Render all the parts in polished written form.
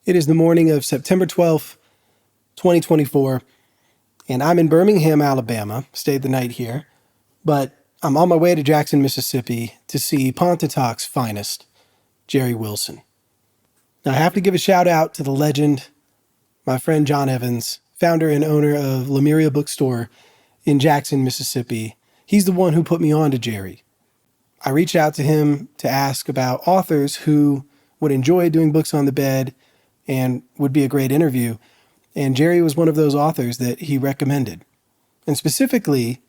It is the morning of September 12th, 2024, and I'm in Birmingham, Alabama, stayed the night here, but I'm on my way to Jackson, Mississippi to see Pontotoc finest, Gerry Wilson. Now, I have to give a shout out to the legend, my friend John Evans, founder and owner of Lemuria Bookstore in Jackson, Mississippi. He's the one who put me on to Gerry. I reached out to him to ask about authors who would enjoy doing books on the bed and would be a great interview. And Gerry was one of those authors that he recommended. And specifically,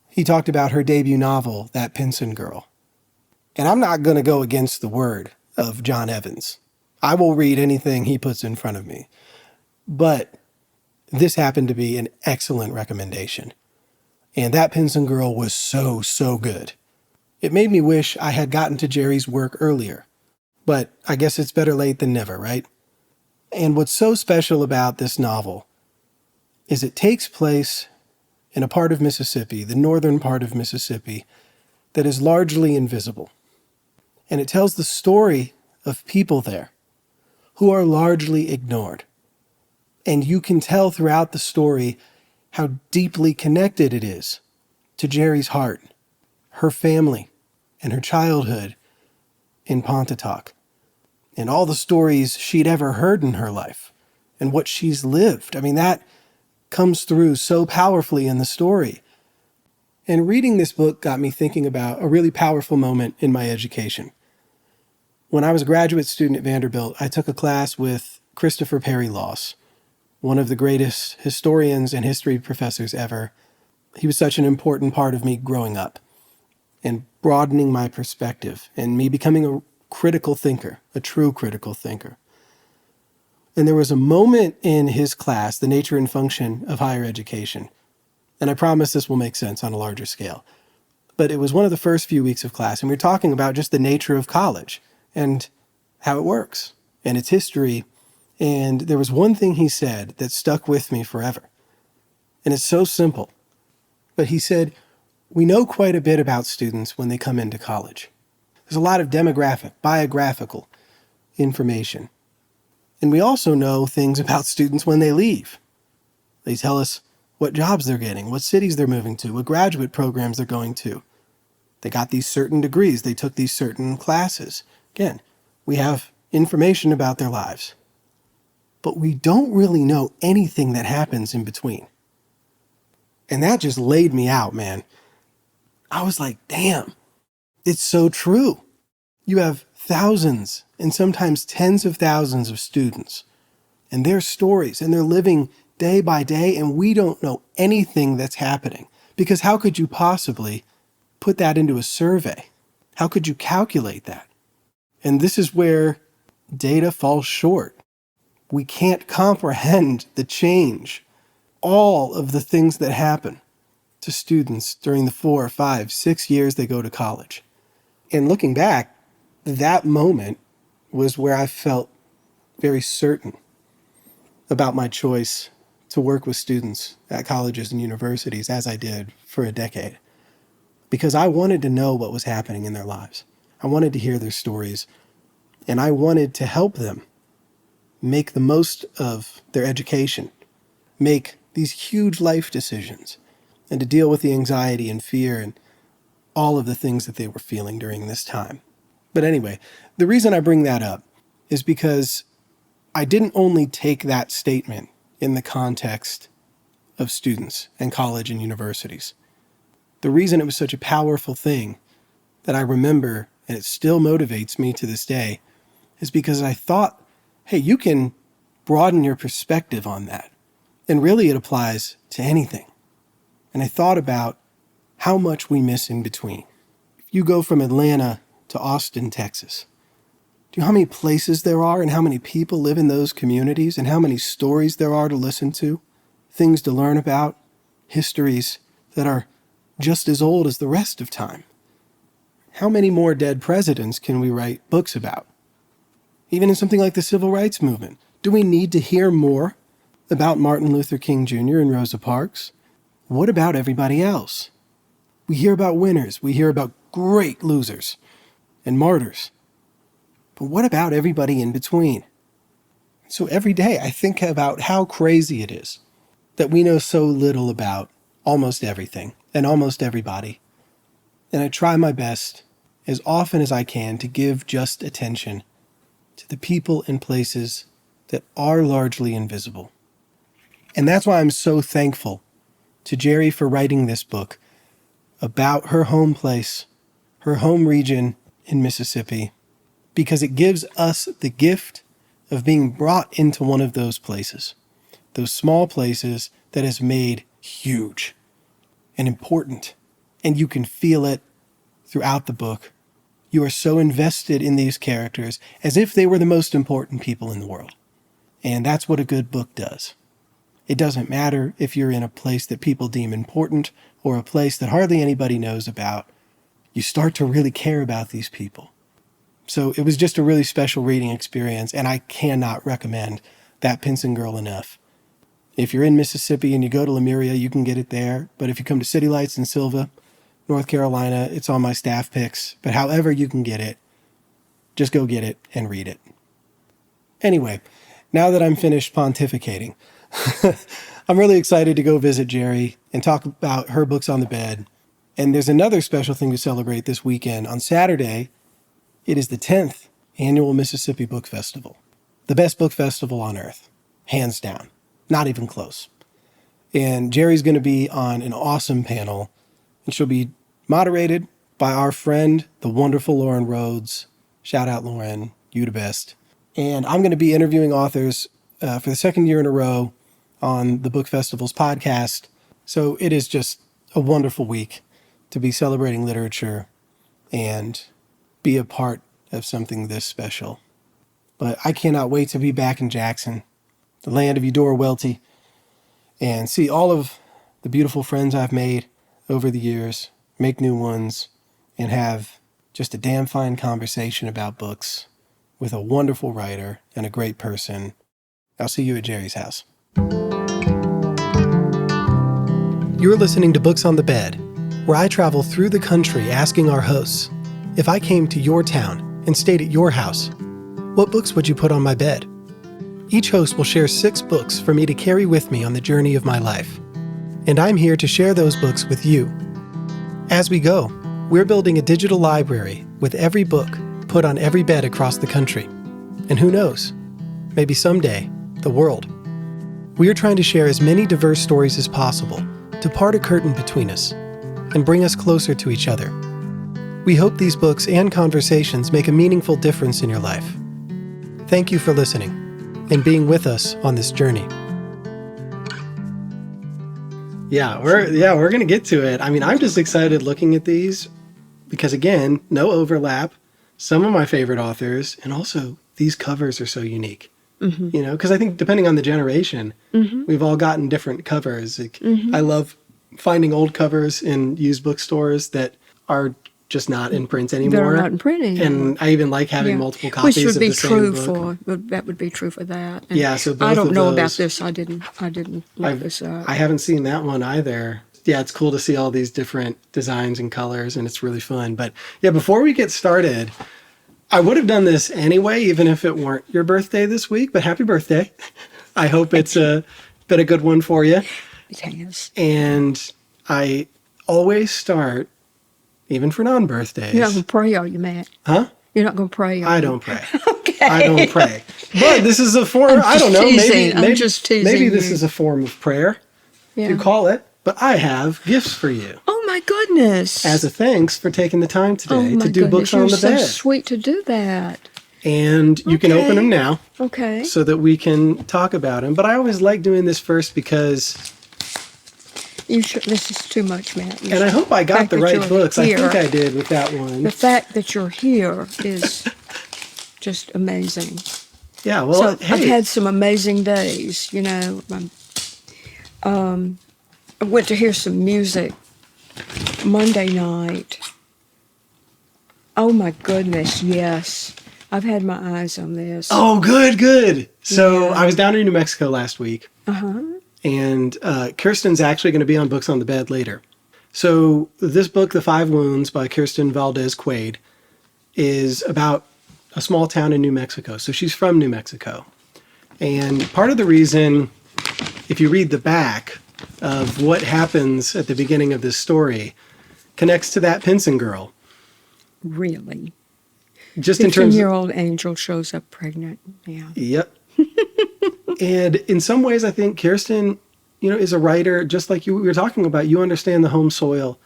he talked about her debut novel, That Pinson Girl. And I'm not going to go against the word of John Evans. I will read anything he puts in front of me. But this happened to be an excellent recommendation. And That Pinson Girl was so good. It made me wish I had gotten to Gerry's work earlier. But I guess it's better late than never, right? And what's so special about this novel is it takes place in a part of Mississippi, the northern part of Mississippi, that is largely invisible. And it tells the story of people there who are largely ignored. And you can tell throughout the story how deeply connected it is to Gerry's heart, her family, and her childhood in Pontotoc, and all the stories she'd ever heard in her life, and what she's lived. I mean, that comes through so powerfully in the story. And reading this book got me thinking about a really powerful moment in my education. When I was a graduate student at Vanderbilt, I took a class with Christopher Perry Loss, one of the greatest historians and history professors ever. He was such an important part of me growing up and broadening my perspective and me becoming a critical thinker, a true critical thinker. And there was a moment in his class, The Nature and Function of Higher Education, and I promise this will make sense on a larger scale, but it was one of the first few weeks of class, and we were talking about just the nature of college and how it works and its history. And there was one thing he said that stuck with me forever. And it's so simple. But he said, we know quite a bit about students when they come into college. There's a lot of demographic, biographical information. And we also know things about students when they leave. They tell us what jobs they're getting, what cities they're moving to, what graduate programs they're going to. They got these certain degrees. They took these certain classes. Again, we have information about their lives. But we don't really know anything that happens in between. And that just laid me out, man. I was like, damn, it's so true. You have thousands and sometimes tens of thousands of students and their stories, and they're living day by day, and we don't know anything that's happening. Because how could you possibly put that into a survey? How could you calculate that? And this is where data falls short. We can't comprehend the change, all of the things that happen to students during the 4, 5, 6 years they go to college. And looking back, that moment was where I felt very certain about my choice to work with students at colleges and universities, as I did for a decade, because I wanted to know what was happening in their lives. I wanted to hear their stories, and I wanted to help them make the most of their education, make these huge life decisions, and to deal with the anxiety and fear and all of the things that they were feeling during this time. But anyway, the reason I bring that up is because I didn't only take that statement in the context of students and college and universities. The reason it was such a powerful thing that I remember, and it still motivates me to this day, is because I thought, hey, you can broaden your perspective on that. And really it applies to anything. And I thought about how much we miss in between. If you go from Atlanta to Austin, Texas, do you know how many places there are and how many people live in those communities and how many stories there are to listen to, things to learn about, histories that are just as old as the rest of time? How many more dead presidents can we write books about? Even in something like the Civil Rights Movement, do we need to hear more about Martin Luther King Jr. and Rosa Parks? What about everybody else? We hear about winners, we hear about great losers and martyrs. But what about everybody in between? So every day I think about how crazy it is that we know so little about almost everything and almost everybody. And I try my best as often as I can to give just attention to the people and places that are largely invisible. And that's why I'm so thankful to Gerry for writing this book about her home place, her home region in Mississippi, because it gives us the gift of being brought into one of those places, those small places that is made huge and important. And you can feel it throughout the book. You are so invested in these characters as if they were the most important people in the world. And that's what a good book does. It doesn't matter if you're in a place that people deem important or a place that hardly anybody knows about. You start to really care about these people. So it was just a really special reading experience, and I cannot recommend That Pinson Girl enough. If you're in Mississippi and you go to Lemuria, you can get it there. But if you come to City Lights in Sylva, North Carolina, it's on my staff picks. But however you can get it, just go get it and read it. Anyway, now that I'm finished pontificating, I'm really excited to go visit Gerry and talk about her books on the bed. And there's another special thing to celebrate this weekend. On Saturday, it is the 10th annual Mississippi Book Festival. The best book festival on earth, hands down, not even close. And Gerry's going to be on an awesome panel, and she'll be moderated by our friend, the wonderful Lauren Rhodes. Shout out, Lauren, you the best. And I'm going to be interviewing authors for the second year in a row on the Book Festival's podcast. So it is just a wonderful week to be celebrating literature and be a part of something this special. But I cannot wait to be back in Jackson, the land of Eudora Welty, and see all of the beautiful friends I've made over the years, make new ones, and have just a damn fine conversation about books with a wonderful writer and a great person. I'll see you at Gerry's house. You're listening to Books on the Bed, where I travel through the country asking our hosts, if I came to your town and stayed at your house, what books would you put on my bed? Each host will share 6 books for me to carry with me on the journey of my life. And I'm here to share those books with you. As we go, we're building a digital library with every book put on every bed across the country. And who knows, maybe someday, the world. We are trying to share as many diverse stories as possible to part a curtain between us and bring us closer to each other. We hope these books and conversations make a meaningful difference in your life. Thank you for listening and being with us on this journey. Yeah, we're going to get to it. I mean, I'm just excited looking at these because, again, no overlap. Some of my favorite authors, and also these covers are so unique. Mm-hmm. You know, because I think depending on the generation, we've all gotten different covers. Like, I love finding old covers in used bookstores that are just not in print anymore. They're not in print anymore. And I even like having multiple copies of the same book. That would be true for that. And yeah, so both I don't of know those, about this. I didn't look this up. I haven't seen that one either. Yeah, it's cool to see all these different designs and colors, and it's really fun. But yeah, before we get started, I would have done this anyway, even if it weren't your birthday this week, but happy birthday. I hope it's been a good one for you. It has. And I always start, even for non-birthdays. You're not going to pray, are you, Matt? Huh? You're not going to pray, I don't pray. Okay. I don't pray. But this is a form, I don't know, maybe just teasing maybe this you. is a form of prayer, Yeah. you call it. But I have gifts for you. Oh, my goodness. As a thanks for taking the time today to do books on the bed. You're so sweet to do that. And you can open them now. Okay. So that we can talk about them. But I always like doing this first because... This is too much, Matt. And I hope I got the right books. I think I did with that one. The fact that you're here is just amazing. Yeah, well, so I've had some amazing days, you know. I went to hear some music Monday night. Oh, my goodness, yes. I've had my eyes on this. Oh, good. So I was down in New Mexico last week. Uh-huh. And Kirsten's actually going to be on Books on the Bed later. So this book, The 5 Wounds by Kirsten Valdez Quaid, is about a small town in New Mexico. So she's from New Mexico. And part of the reason, if you read the back of what happens at the beginning of this story, connects to that Pinson girl. Really? Just in terms of... 15-year-old Angel shows up pregnant. Yeah. Yep. And in some ways, I think Kirsten, is a writer, just like we were talking about. You understand the home soil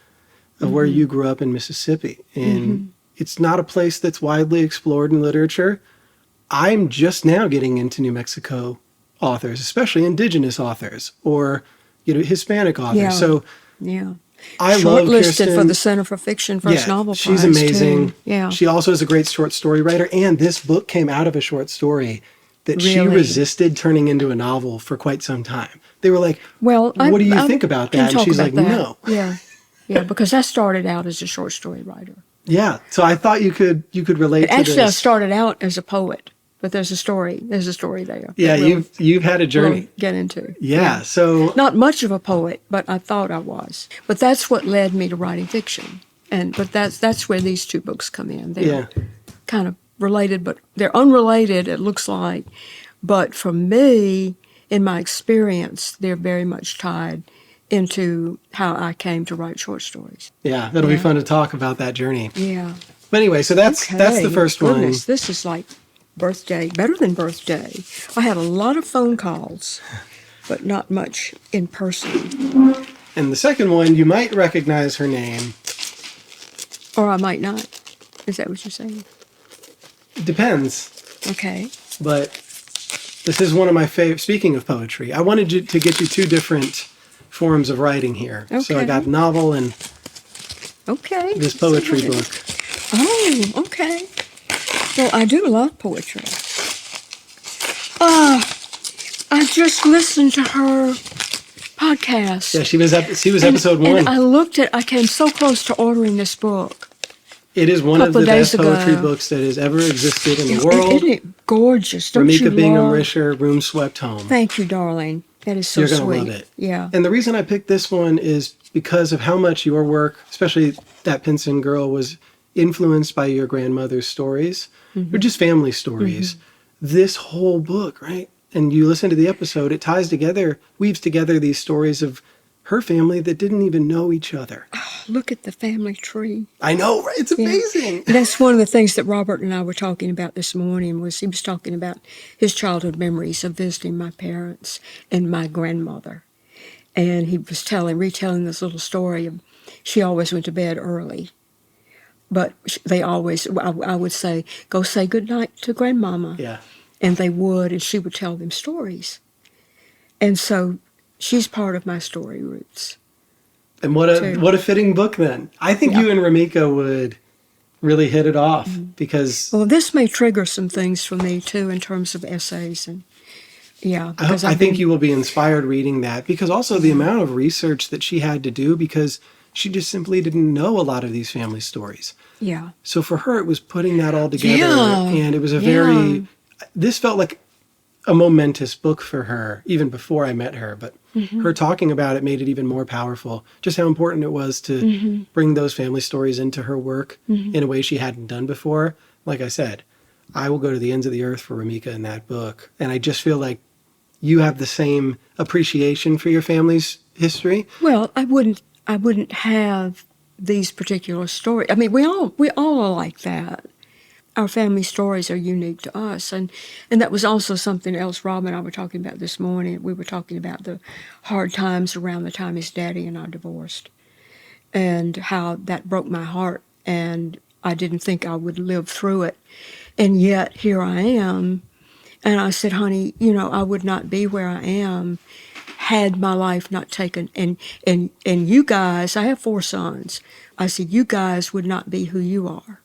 of where you grew up in Mississippi. And it's not a place that's widely explored in literature. I'm just now getting into New Mexico authors, especially indigenous authors or, Hispanic authors. Yeah. So yeah. I love Kirsten. Shortlisted for the Center for Fiction First Novel Prize. She's amazing. Too. Yeah. She also is a great short story writer. And this book came out of a short story that she Really? resisted turning into a novel for quite some time. They were like, well, what do you think about that? And she's like, no. Yeah. Yeah, because I started out as a short story writer. Yeah. So I thought you could relate to Actually, this. I started out as a poet, but there's a story there. Yeah, you've had a journey. We'll get into. Yeah, so... Not much of a poet, but I thought I was. But that's what led me to writing fiction. But that's where these two books come in. They're kind of related, but they're unrelated, it looks like. But for me, in my experience, they're very much tied into how I came to write short stories. Yeah, it'll be fun to talk about that journey. Yeah. But anyway, so that's the first one. This is like birthday, better than birthday. I had a lot of phone calls, but not much in person. And the second one, you might recognize her name. Or I might not. Is that what you're saying? It depends. Okay. But this is one of my favorite. Speaking of poetry, I wanted to get you two different forms of writing here. Okay. So I got novel and this poetry book. Oh, okay. Well, I do love poetry. I just listened to her podcast. Yeah, she was episode 1. And I came so close to ordering this book. It is one of the best poetry books that has ever existed in the world. Isn't it gorgeous? Don't Ramika you Bingham love... Risher, Room Swept Home. Thank you, darling. That is so You're sweet. going to love it. Yeah. And the reason I picked this one is because of how much your work, especially that Pinson girl, was influenced by your grandmother's stories, or just family stories. This whole book, right? And you listen to the episode, it weaves together these stories of her family that didn't even know each other. Oh, look at the family tree. I know, right? It's amazing. Yeah. That's one of the things that Robert and I were talking about this morning. He was talking about his childhood memories of visiting my parents and my grandmother. And he was retelling this little story of she always went to bed early. But I would say, go say goodnight to grandmama. Yeah. And they would, and she would tell them stories. And so she's part of my story roots. And what a fitting book then. I think you and Ramika would really hit it off because... Well, this may trigger some things for me too in terms of essays. And I think you will be inspired reading that because also the amount of research that she had to do because she just simply didn't know a lot of these family stories. Yeah. So for her, it was putting that all together and it was this felt like a momentous book for her, even before I met her. But her talking about it made it even more powerful. Just how important it was to bring those family stories into her work in a way she hadn't done before. Like I said, I will go to the ends of the earth for Ramika in that book. And I just feel like you have the same appreciation for your family's history. Well, I wouldn't have these particular stories. I mean, we all are like that. Our family stories are unique to us. And that was also something else Rob and I were talking about this morning. We were talking about the hard times around the time his daddy and I divorced and how that broke my heart. And I didn't think I would live through it. And yet here I am. And I said, honey, I would not be where I am had my life not taken. And you guys, I have 4 sons. I said, you guys would not be who you are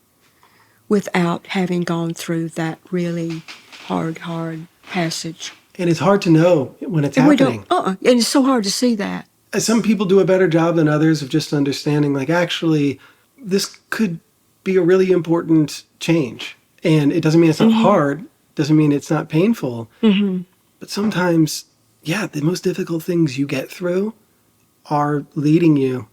without having gone through that really hard passage. And it's hard to know when it's happening. And it's so hard to see that. Some people do a better job than others of just understanding, like, actually, this could be a really important change. And it doesn't mean it's not hard, doesn't mean it's not painful. But sometimes, the most difficult things you get through are leading you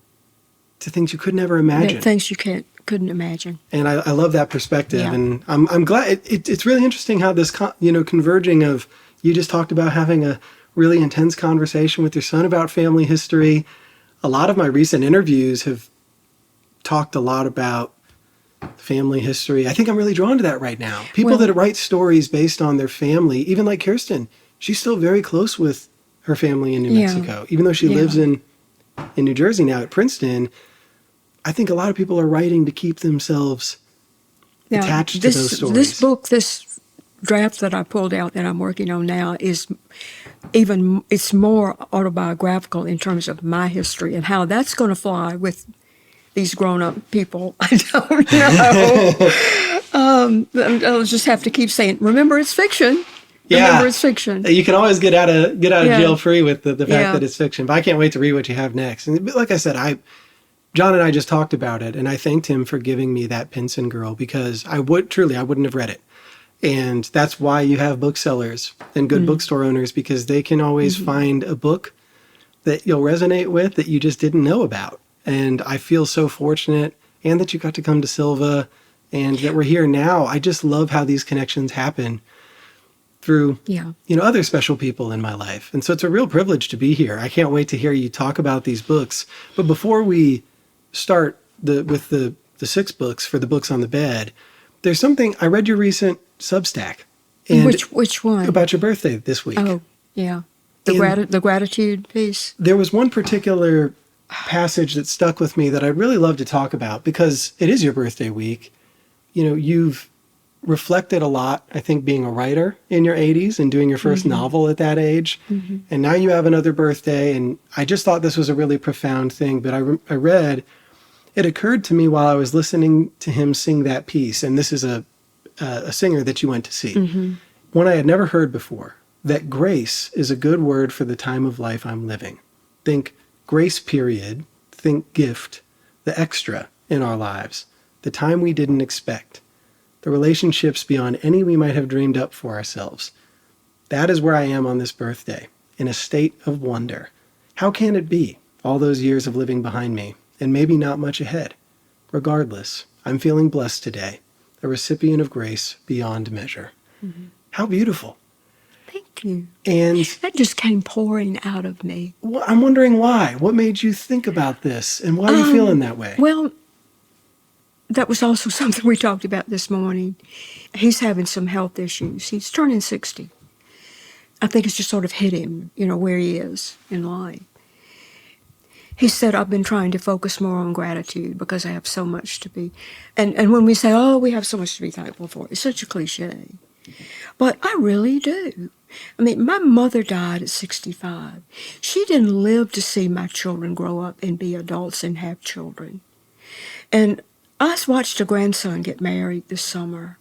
to things you could never imagine. Things you couldn't imagine. And I love that perspective. And I'm glad it's really interesting how this, converging of You just talked about having a really intense conversation with your son about family history. A lot of my recent interviews have talked a lot about family history. I think I'm really drawn to that right now. People that write stories based on their family, even like Kirsten, she's still very close with her family in New Mexico. Even though she lives in New Jersey now at Princeton, I think a lot of people are writing to keep themselves attached to those stories. This book, this draft that I pulled out that I'm working on now is it's more autobiographical in terms of my history and how that's going to fly with these grown-up people. I don't know. I'll just have to keep saying, remember it's fiction. Remember it's fiction. You can always get out of jail free with the fact that it's fiction. But I can't wait to read what you have next. And like I said, John and I just talked about it, and I thanked him for giving me that Pinson Girl because I wouldn't have read it. And that's why you have booksellers and good bookstore owners, because they can always find a book that you'll resonate with that you just didn't know about. And I feel so fortunate, and that you got to come to Silva and that we're here now. I just love how these connections happen through, other special people in my life. And so it's a real privilege to be here. I can't wait to hear you talk about these books. But before we start with the 6 books for the Books on the Bed, there's something, I read your recent Substack. And which one? About your birthday this week. Oh, yeah. The gratitude piece. There was one particular passage that stuck with me that I'd really love to talk about because it is your birthday week. You've reflected a lot, I think, being a writer in your 80s and doing your first novel at that age. And now you have another birthday, and I just thought this was a really profound thing. But I read, it occurred to me while I was listening to him sing that piece, and this is a singer that you went to see, one I had never heard before, that grace is a good word for the time of life I'm living. Think grace period, think gift, the extra in our lives, the time we didn't expect, the relationships beyond any we might have dreamed up for ourselves. That is where I am on this birthday, in a state of wonder. How can it be, all those years of living behind me, and maybe not much ahead? Regardless, I'm feeling blessed today, a recipient of grace beyond measure. How beautiful. Thank you. And that just came pouring out of me. Well, I'm wondering why. What made you think about this, and why are you feeling that way? Well, that was also something we talked about this morning. He's having some health issues. He's turning 60. I think it's just sort of hit him, where he is in life. He said, I've been trying to focus more on gratitude because I have so much to be. And when we say, oh, we have so much to be thankful for, it's such a cliche. But I really do. I mean, my mother died at 65. She didn't live to see my children grow up and be adults and have children. And I watched a grandson get married this summer.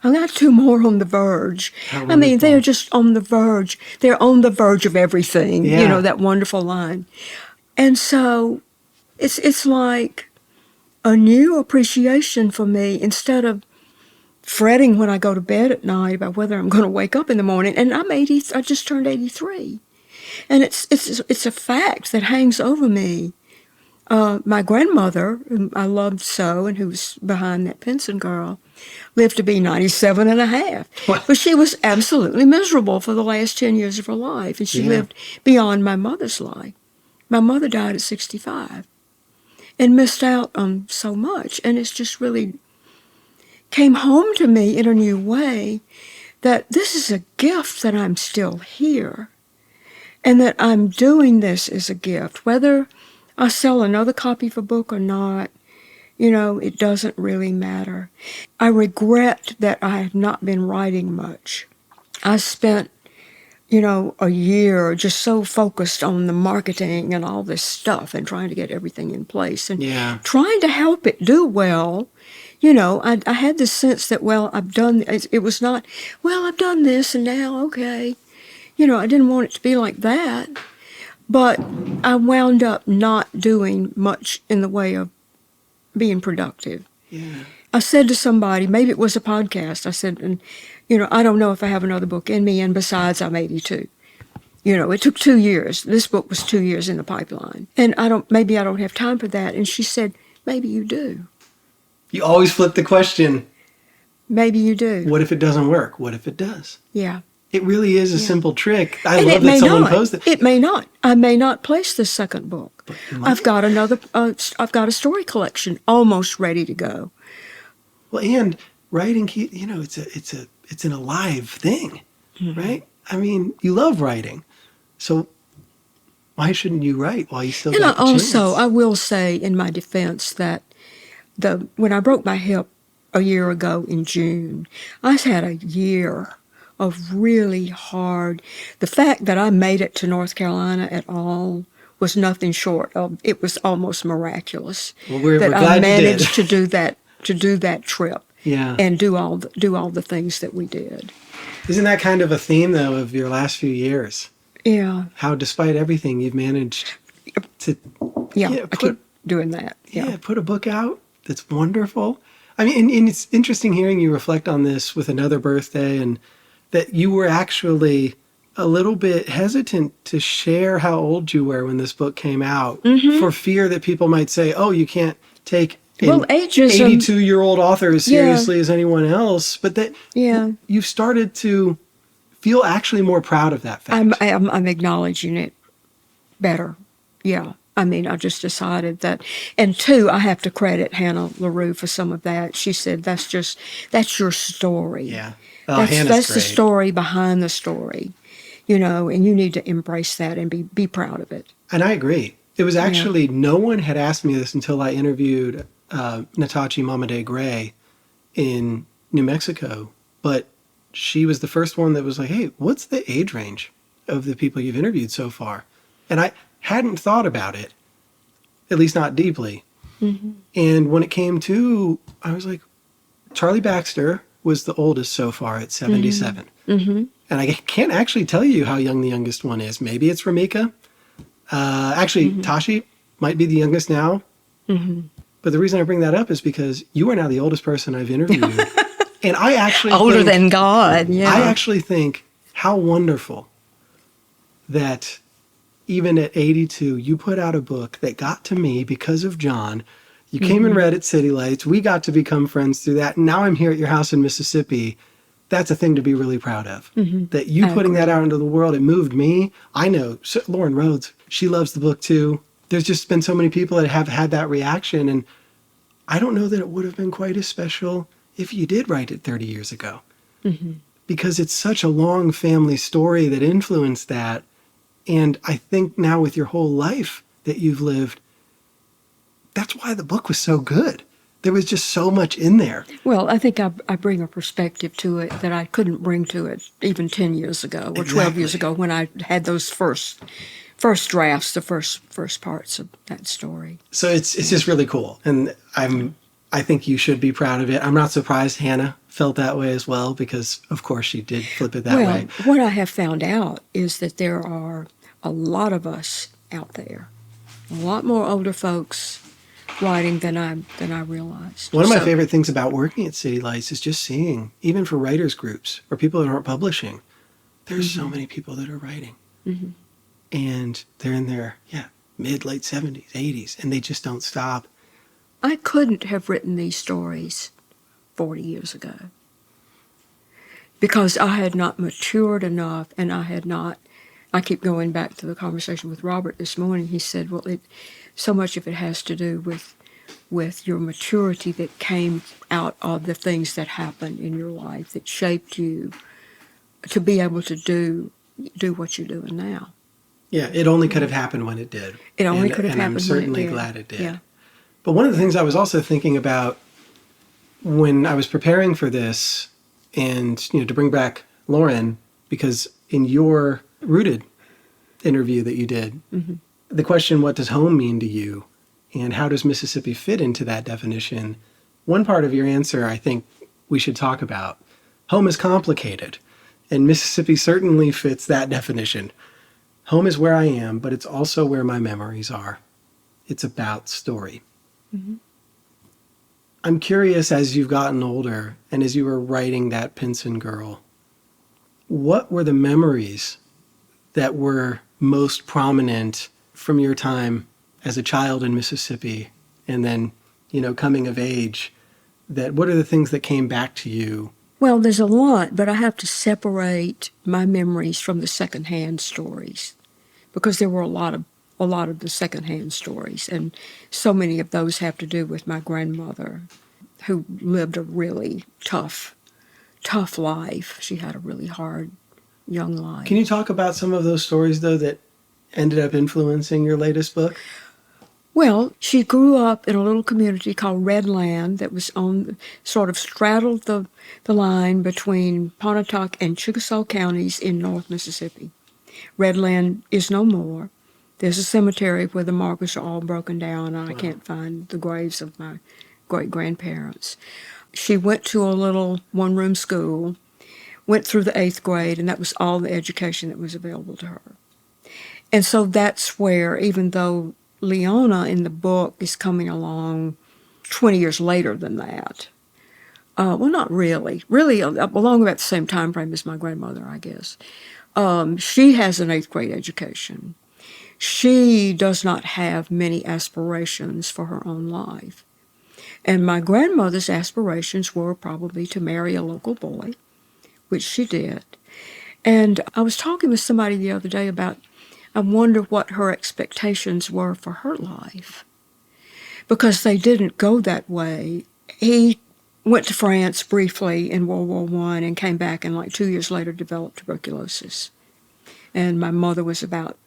I got 2 more on the verge. I mean, they're just on the verge. They're on the verge of everything, that wonderful line. And so it's like a new appreciation for me instead of fretting when I go to bed at night about whether I'm going to wake up in the morning. And I'm 80. I just turned 83, and it's a fact that hangs over me. My grandmother, whom I loved so, and who was behind that Pinson Girl, lived to be 97 and a half. What? But she was absolutely miserable for the last 10 years of her life, and she lived beyond my mother's life. My mother died at 65 and missed out on so much, and it's just really came home to me in a new way that this is a gift that I'm still here and that I'm doing this as a gift. Whether I sell another copy of a book or not, it doesn't really matter. I regret that I have not been writing much. I spent, a year just so focused on the marketing and all this stuff and trying to get everything in place and trying to help it do well. I had this sense that, I've done, it was not, I've done this and now, okay. I didn't want it to be like that. But I wound up not doing much in the way of being productive. Yeah. I said to somebody, maybe it was a podcast, I said, I don't know if I have another book in me, and besides, I'm 82. It took 2 years. This book was 2 years in the pipeline. And maybe I don't have time for that. And she said, maybe you do. You always flip the question. Maybe you do. What if it doesn't work? What if it does? Yeah. It really is a simple trick. I And love it that may someone not. posted. It may not. I may not place the second book. But you might. I've got another. I've got a story collection almost ready to go. Well, and writing, it's an alive thing, right? I mean, you love writing, so why shouldn't you write while you still And got the also, chance? I will say in my defense that when I broke my hip a year ago in June, I had a year of really hard. The fact that I made it to North Carolina at all was nothing short of, it was almost miraculous Well, we're that I glad you did. managed to do that trip Yeah. and do all the things that we did. Isn't that kind of a theme, though, of your last few years? Yeah, How, despite everything, you've managed to I keep doing that. put a book out that's wonderful. I mean, and it's interesting hearing you reflect on this with another birthday, and that you were actually a little bit hesitant to share how old you were when this book came out for fear that people might say, oh, you can't take an ageism. 82-year-old author as seriously as anyone else, but that you've started to feel actually more proud of that fact. I'm acknowledging it better. Yeah. I mean, I just decided that. And two, I have to credit Hannah LaRue for some of that. She said, that's your story. Yeah. That's the story behind the story, and you need to embrace that and be proud of it. And I agree. It was actually, no one had asked me this until I interviewed Natachi Mamade Gray in New Mexico. But she was the first one that was like, hey, what's the age range of the people you've interviewed so far? And I hadn't thought about it, at least not deeply. Mm-hmm. And when it came to, I was like, Charlie Baxter was the oldest so far at 77. Mm-hmm. And I can't actually tell you how young the youngest one is. Maybe it's Ramika. Tashi might be the youngest now. Mm-hmm. But the reason I bring that up is because you are now the oldest person I've interviewed. And I actually older than God. Yeah. I actually think how wonderful that even at 82, you put out a book that got to me because of John. You came and read at City Lights. We got to become friends through that. And now I'm here at your house in Mississippi. That's a thing to be really proud of. Mm-hmm. That you putting that out into the world, it moved me. I know Lauren Rhodes, she loves the book too. There's just been so many people that have had that reaction. And I don't know that it would have been quite as special if you did write it 30 years ago. Mm-hmm. Because it's such a long family story that influenced that. And I think now with your whole life that you've lived, that's why the book was so good. There was just so much in there. Well, I think I bring a perspective to it that I couldn't bring to it even 10 years ago or 12 years ago when I had those first drafts, the first parts of that story. So it's just really cool. And I think you should be proud of it. I'm not surprised Hannah felt that way as well, because of course she did flip it that way. What I have found out is that there are a lot of us out there, a lot more older folks writing than I realized. One of my favorite things about working at City Lights is just seeing, even for writers groups or people that aren't publishing, there's so many people that are writing. Mm-hmm. And they're in their mid, late 70s, 80s, and they just don't stop. I couldn't have written these stories 40 years ago because I had not matured enough, and I keep going back to the conversation with Robert this morning. He said, well, so much of it has to do with your maturity that came out of the things that happened in your life that shaped you to be able to do what you're doing now. Yeah, it only could have happened when it did. It only could have happened I'm certainly glad it did. Yeah. But one of the things I was also thinking about when I was preparing for this, and to bring back Lauren, because in your Rooted interview that you did, the question, what does home mean to you? And how does Mississippi fit into that definition? One part of your answer I think we should talk about. Home is complicated, and Mississippi certainly fits that definition. Home is where I am, but it's also where my memories are. It's about story. Mm-hmm. I'm curious, as you've gotten older and as you were writing that Pinson Girl, what were the memories that were most prominent from your time as a child in Mississippi and then, coming of age? What are the things that came back to you Well, there's a lot, but I have to separate my memories from the secondhand stories because there were a lot of the secondhand stories, and so many of those have to do with my grandmother, who lived a really tough life. She had a really hard young life. Can you talk about some of those stories, though, that ended up influencing your latest book? Well, she grew up in a little community called Redland that was sort of straddled the line between Pontotoc and Chickasaw counties in North Mississippi. Redland is no more. There's a cemetery where the markers are all broken down, and I can't find the graves of my great-grandparents. She went to a little one-room school, went through the 8th grade, and that was all the education that was available to her. And so that's where, even though Leona in the book is coming along 20 years later than that, well, not really. Really, along about the same time frame as my grandmother, I guess. She has an 8th grade education. She does not have many aspirations for her own life. And my grandmother's aspirations were probably to marry a local boy, which she did. And I was talking with somebody the other day about, I wonder what her expectations were for her life, because they didn't go that way. He went to France briefly in World War I and came back, and like 2 years later developed tuberculosis. And my mother was about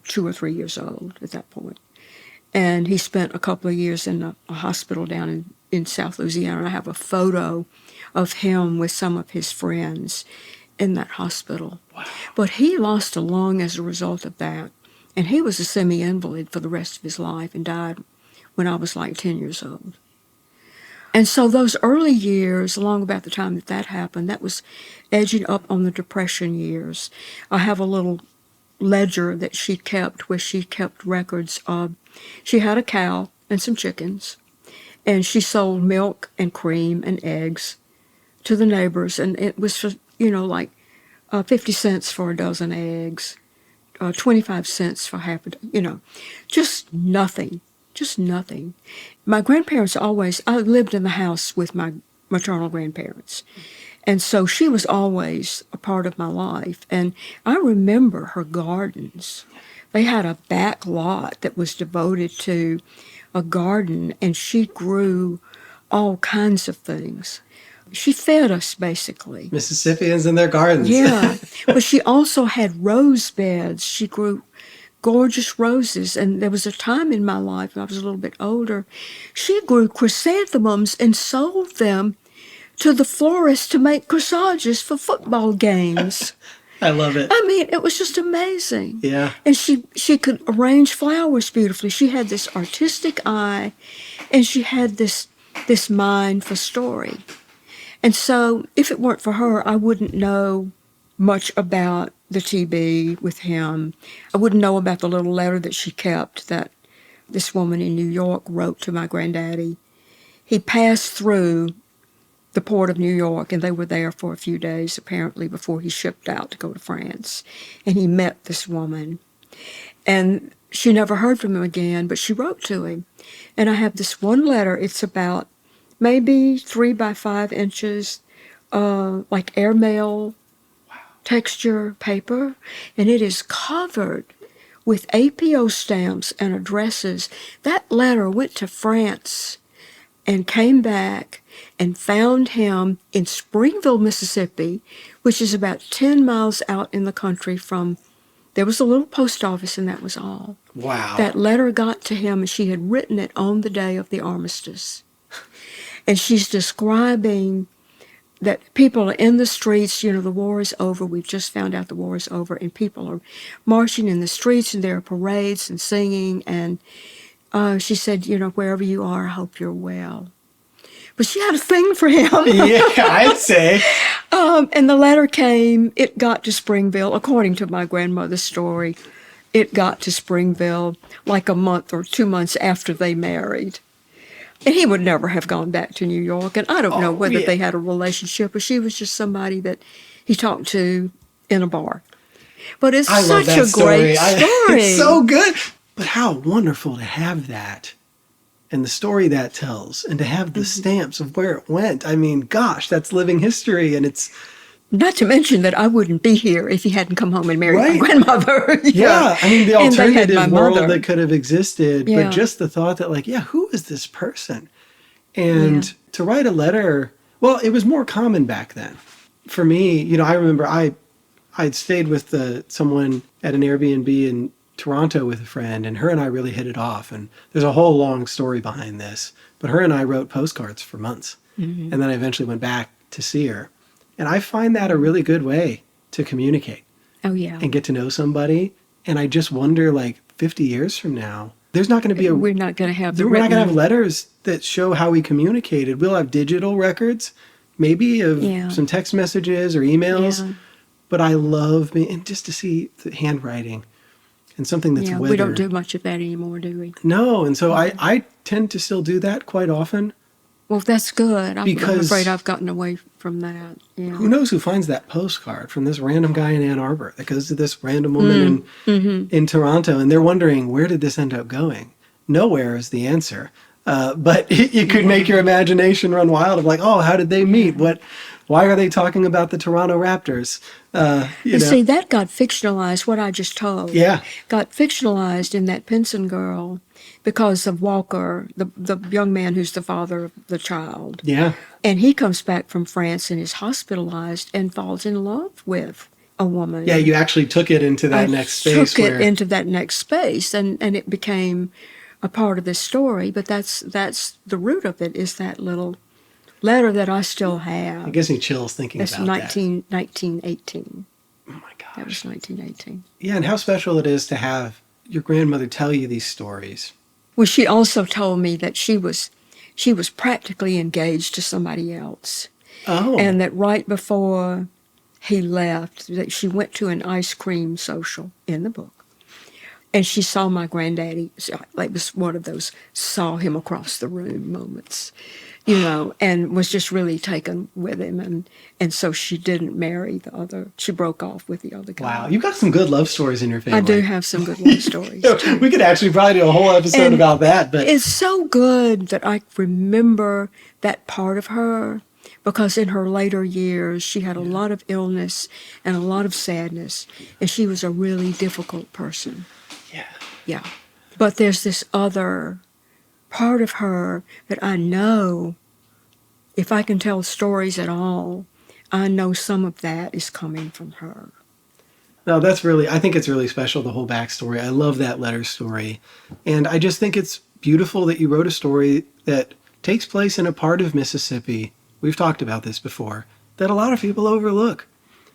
2 or 3 years old at that point. And he spent a couple of years in a hospital down in South Louisiana. And I have a photo of him with some of his friends in that hospital. Wow. But he lost a lung as a result of that. And he was a semi-invalid for the rest of his life and died when I was like 10 years old. And so those early years, along about the time that happened, that was edging up on the Depression years. I have a little ledger that she kept where she kept records of, she had a cow and some chickens, and she sold milk and cream and eggs to the neighbors, and it was for, like 50 cents for a dozen eggs, 25 cents for half a dozen, just nothing. My grandparents I lived in the house with my maternal grandparents. And so she was always a part of my life. And I remember her gardens. They had a back lot that was devoted to a garden, and she grew all kinds of things. She fed us, basically. Mississippians and their gardens. Yeah. But she also had rose beds. She grew gorgeous roses. And there was a time in my life when I was a little bit older, she grew chrysanthemums and sold them to the florist to make corsages for football games. I love it. I mean, it was just amazing. Yeah. And she could arrange flowers beautifully. She had this artistic eye, and she had this mind for story. And so if it weren't for her, I wouldn't know much about the TB with him. I wouldn't know about the little letter that she kept that this woman in New York wrote to my granddaddy. He passed through the port of New York, and they were there for a few days, apparently, before he shipped out to go to France. And he met this woman. And she never heard from him again, but she wrote to him. And I have this one letter. It's about maybe 3 by 5 inches, like airmail texture paper. And it is covered with APO stamps and addresses. That letter went to France and came back and found him in Springville, Mississippi, which is about 10 miles out in the country from, there was a little post office, and that was all. Wow. That letter got to him, and she had written it on the day of the armistice. And she's describing that people are in the streets, the war is over. We've just found out the war is over, and people are marching in the streets, and there are parades and singing, and she said, wherever you are, I hope you're well. But she had a thing for him. Yeah, I'd say. And the letter came, it got to Springville, according to my grandmother's story. It got to Springville like a month or 2 months after they married. And he would never have gone back to New York. And I don't know whether they had a relationship, or she was just somebody that he talked to in a bar. But it's such a great story. It's so good. But how wonderful to have that and the story that tells, and to have the stamps of where it went. I mean, gosh, that's living history, and it's Not to mention that I wouldn't be here if he hadn't come home and married my right. grandmother. Yeah, I mean, the And they had alternative my world mother. that could have existed, Yeah. but just the thought that, like, yeah, who is this person? And Yeah. to write a letter, well, it was more common back then. For me, I remember I'd stayed with someone at an Airbnb in Toronto with a friend, and her and I really hit it off. And there's a whole long story behind this, but her and I wrote postcards for months. And then I eventually went back to see her. And I find that a really good way to communicate Oh, yeah. and get to know somebody. And I just wonder, like, 50 years from now, there's not going to be We're not going to have the we're not going to have written- letters that show how we communicated. We'll have digital records, maybe of Yeah. some text messages or emails. Yeah. But I love and just to see the handwriting and something that's Yeah, weathered. we don't do much of that anymore, do we? No, and so I tend to still do that quite often. Well, that's good. I'm Because- afraid I've gotten away from that. Yeah. Who knows who finds that postcard from this random guy in Ann Arbor that goes to this random woman in Toronto, and they're wondering, where did this end up going? Nowhere is the answer. But you could make your imagination run wild of like, oh, how did they meet? Why are they talking about the Toronto Raptors? And see, that got fictionalized, what I just told. Yeah. Got fictionalized in that Pinson girl because of Walker, the young man who's the father of the child. Yeah. And he comes back from France and is hospitalized and falls in love with a woman. Yeah, you actually took it into that next space. Took it into that next space, and it became a part of this story. But that's the root of it, is that little letter that I still have. It gives me chills thinking That's about 1918. that. Oh my That gosh. was 1918. Yeah, and how special it is to have your grandmother tell you these stories. Well, she also told me that she was practically engaged to somebody else, Oh. and that right before he left, that she went to an ice cream social in the book, and she saw my granddaddy. It was one of those saw him across the room moments, and was just really taken with him, and so she didn't marry the other. She broke off with the other guy. Wow, you've got some good love stories in your family. I do have some good love stories. too. We could actually probably do a whole episode And about that, but It's so good that I remember that part of her, because in her later years, she had a lot of illness and a lot of sadness, and she was a really difficult person. yeah. Yeah. But there's this other part of her that I know, if I can tell stories at all, I know some of that is coming from her. No, I think it's really special, the whole backstory. I love that letter story. And I just think it's beautiful that you wrote a story that takes place in a part of Mississippi, we've talked about this before, that a lot of people overlook.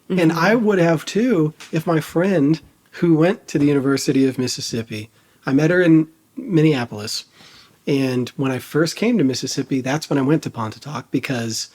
And I would have too, if my friend who went to the University of Mississippi, I met her in Minneapolis. And when I first came to Mississippi, that's when I went to Pontotoc, because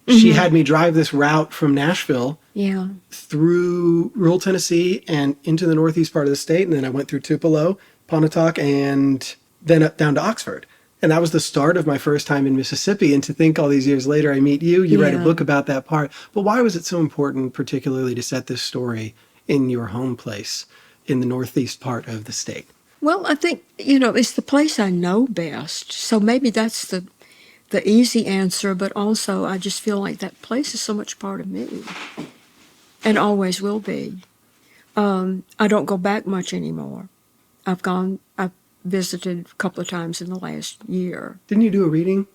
she had me drive this route from Nashville Yeah. through rural Tennessee and into the northeast part of the state. And then I went through Tupelo, Pontotoc, and then up down to Oxford. And that was the start of my first time in Mississippi. And to think all these years later, I meet you, you write a Yeah. book about that part. But why was it so important, particularly to set this story in your home place in the northeast part of the state? Well, I think, it's the place I know best. So maybe that's the easy answer, but also I just feel like that place is so much part of me and always will be. I don't go back much anymore. I've visited a couple of times in the last year. Didn't you do a reading?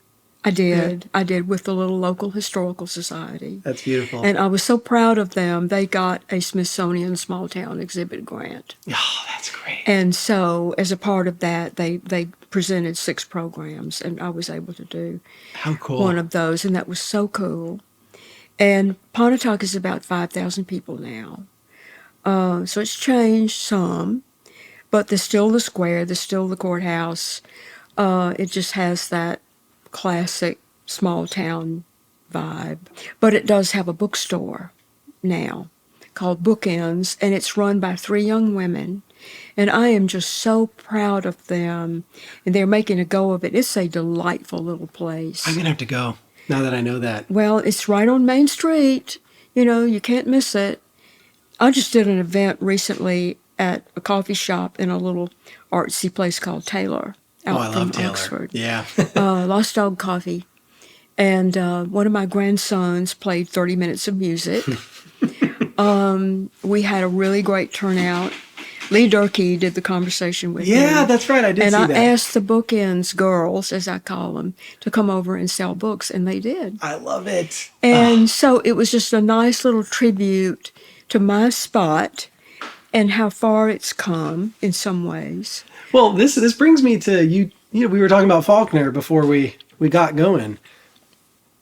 I did. I did, with the little local historical society. That's beautiful. And I was so proud of them. They got a Smithsonian Small Town Exhibit grant. Oh, that's great. And so, as a part of that, they presented 6 programs, and I was able to do How cool. one of those, and that was so cool. And Pontotoc is about 5,000 people now. So it's changed some, but there's still the square, there's still the courthouse. It just has that classic small town vibe. But it does have a bookstore now called Bookends, and it's run by 3 young women. And I am just so proud of them, and they're making a go of it. It's a delightful little place. I'm going to have to go now that I know that. Well, it's right on Main Street. You can't miss it. I just did an event recently at a coffee shop in a little artsy place called Taylor. out I from love Taylor. Oxford. Yeah. Lost Dog Coffee. And one of my grandsons played 30 minutes of music. We had a really great turnout. Lee Durkee did the conversation with me. Yeah, that's right. I did and see I that. asked the bookends girls, as I call them, to come over and sell books, and they did. I love it. And so it was just a nice little tribute to my spot and how far it's come in some ways. Well, this brings me to you. You know, we were talking about Faulkner before we got going.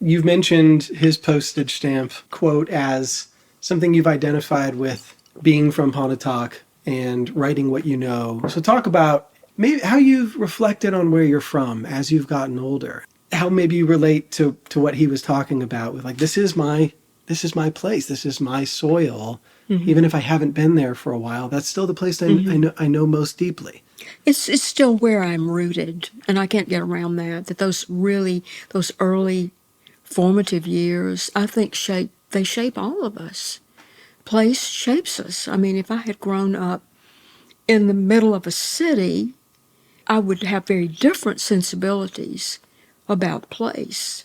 You've mentioned his postage stamp quote as something you've identified with being from Pontotoc and writing what you know. So talk about maybe how you've reflected on where you're from as you've gotten older. How maybe you relate to what he was talking about with like, this is my place. This is my soil. Mm-hmm. Even if I haven't been there for a while, that's still the place I know most deeply. It's still where I'm rooted, and I can't get around that. That those early formative years, I think they shape all of us. Place shapes us. I mean, if I had grown up in the middle of a city, I would have very different sensibilities about place.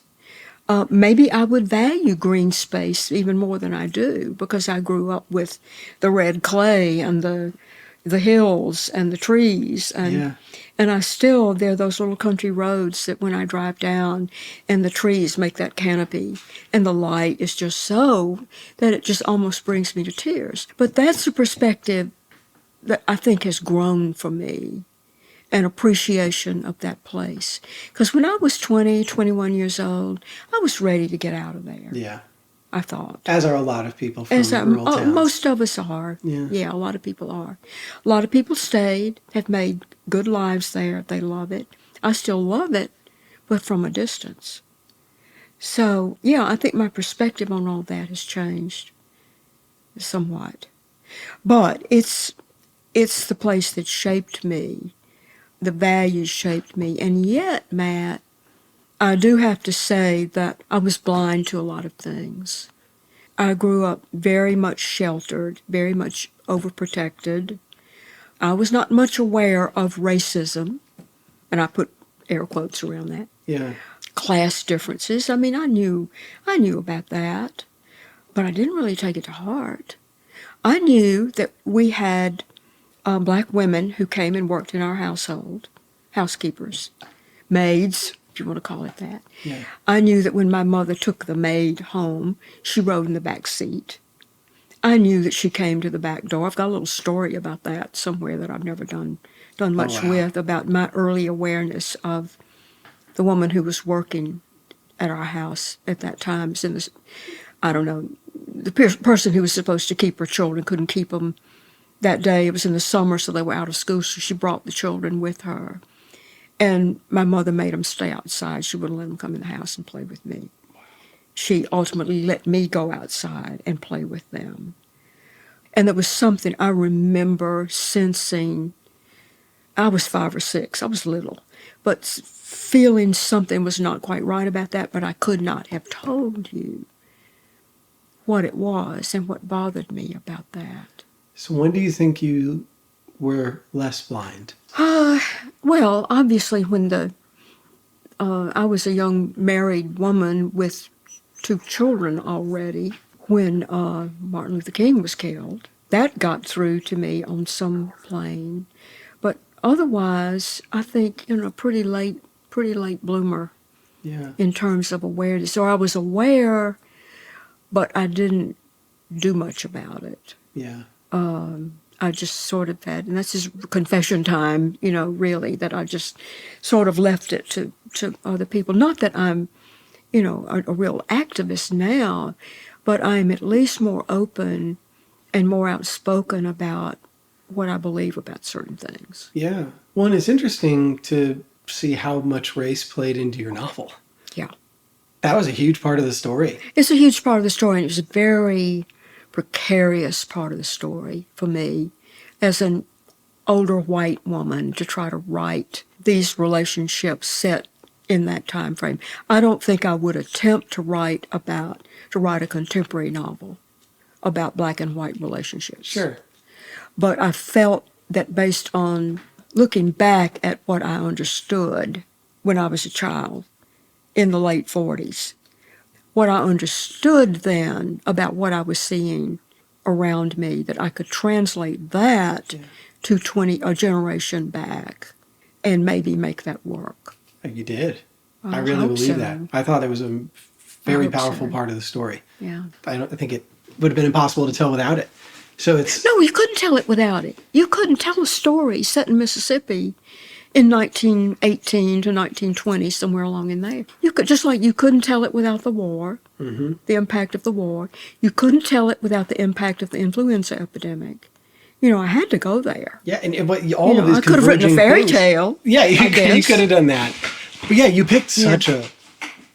Maybe I would value green space even more than I do because I grew up with the red clay and the hills and the trees and there are those little country roads that when I drive down and the trees make that canopy and the light is just so that it just almost brings me to tears. But that's a perspective that I think has grown for me, an appreciation of that place. Because when I was 20, 21 years old, I was ready to get out of there. Yeah. I thought. As are a lot of people from rural towns. Most of us are. Yeah, a lot of people are. A lot of people stayed, have made good lives there. They love it. I still love it, but from a distance. So, yeah, I think my perspective on all that has changed somewhat. But it's the place that shaped me. The values shaped me. And yet, Matt, I do have to say that I was blind to a lot of things. I grew up very much sheltered, very much overprotected. I was not much aware of racism, and I put air quotes around that. Yeah. Class differences. I mean, I knew about that, but I didn't really take it to heart. I knew that we had black women who came and worked in our household, housekeepers, maids, if you want to call it that. Yeah. I knew that when my mother took the maid home, she rode in the back seat. I knew that she came to the back door. I've got a little story about that somewhere that I've never done much with, about my early awareness of the woman who was working at our house at that time. The person who was supposed to keep her children couldn't keep them that day. It was in the summer, so they were out of school, so she brought the children with her. And my mother made them stay outside. She wouldn't let them come in the house and play with me. She ultimately let me go outside and play with them. And there was something I remember sensing. I was 5 or 6. I was little. But feeling something was not quite right about that, but I could not have told you what it was and what bothered me about that. So when do you think you were less blind? Well, obviously when I was a young married woman with 2 children already when Martin Luther King was killed. That got through to me on some plane. But otherwise, I think, pretty late bloomer in terms of awareness. So I was aware, but I didn't do much about it. Yeah. I just sort of had, and that's just confession time, really, that I just sort of left it to other people. Not that I'm, a real activist now, but I'm at least more open and more outspoken about what I believe about certain things. Yeah. Well, and it's interesting to see how much race played into your novel. Yeah. That was a huge part of the story. It's a huge part of the story, and it was a very precarious part of the story for me as an older white woman to try to write these relationships set in that time frame. I don't think I would attempt to write a contemporary novel about black and white relationships. Sure. But I felt that based on looking back at what I understood when I was a child in the late 40s, what I understood then about what I was seeing around me, that I could translate that to a generation back and maybe make that work. You did. I I really hope believe so. that. I thought it was a very hope powerful so. part of the story. Yeah. I think it would have been impossible to tell without it. So it's No, you couldn't tell it without it. You couldn't tell a story set in Mississippi in 1918 to 1920, somewhere along in there. You could, just like you couldn't tell it without the war, the impact of the war. You couldn't tell it without the impact of the influenza epidemic. I had to go there. yeah, and all of these I could have written a converging fairy things. tale. Yeah, you I guess. could have done that. But yeah, you picked such a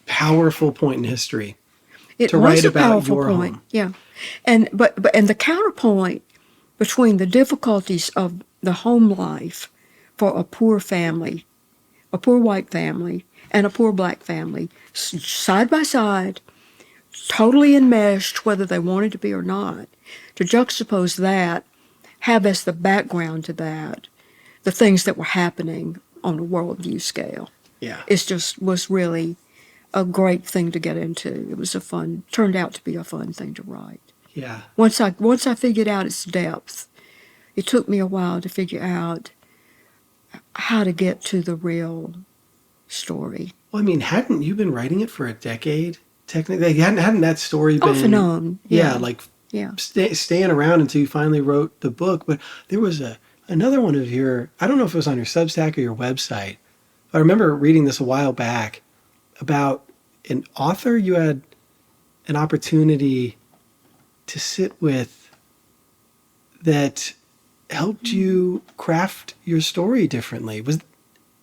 powerful point in history It to was write a about powerful your point. home. Yeah, and the counterpoint between the difficulties of the home life for a poor family, a poor white family, and a poor black family, side by side, totally enmeshed, whether they wanted to be or not, to juxtapose that, have as the background to that the things that were happening on a worldview scale. Yeah. Was really a great thing to get into. It was turned out to be a fun thing to write. Yeah. Once I figured out its depth, it took me a while to figure out how to get to the real story. Well, I mean, hadn't you been writing it for a decade? Technically, hadn't that story been Off and on. Yeah, Yeah. staying around until you finally wrote the book. But there was another one of your, I don't know if it was on your Substack or your website. I remember reading this a while back about an author you had an opportunity to sit with that helped you craft your story differently.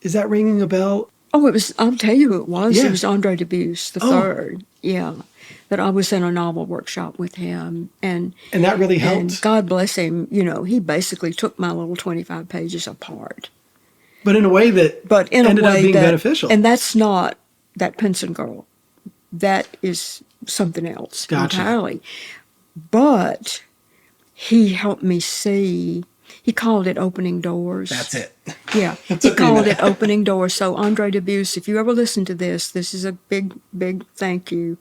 Is that ringing a bell? Oh, I'll tell you who it was. Yeah. It was Andre Debus, the third. Yeah. That I was in a novel workshop with him. And that really helped. And God bless him, he basically took my little 25 pages apart. But in a way that ended up being beneficial. And that's not that Pinson girl. That is something else entirely. But he helped me see. He called it opening doors. That's it. Yeah, he called it opening doors. So Andre Debus, if you ever listen to this is a big, big thank you.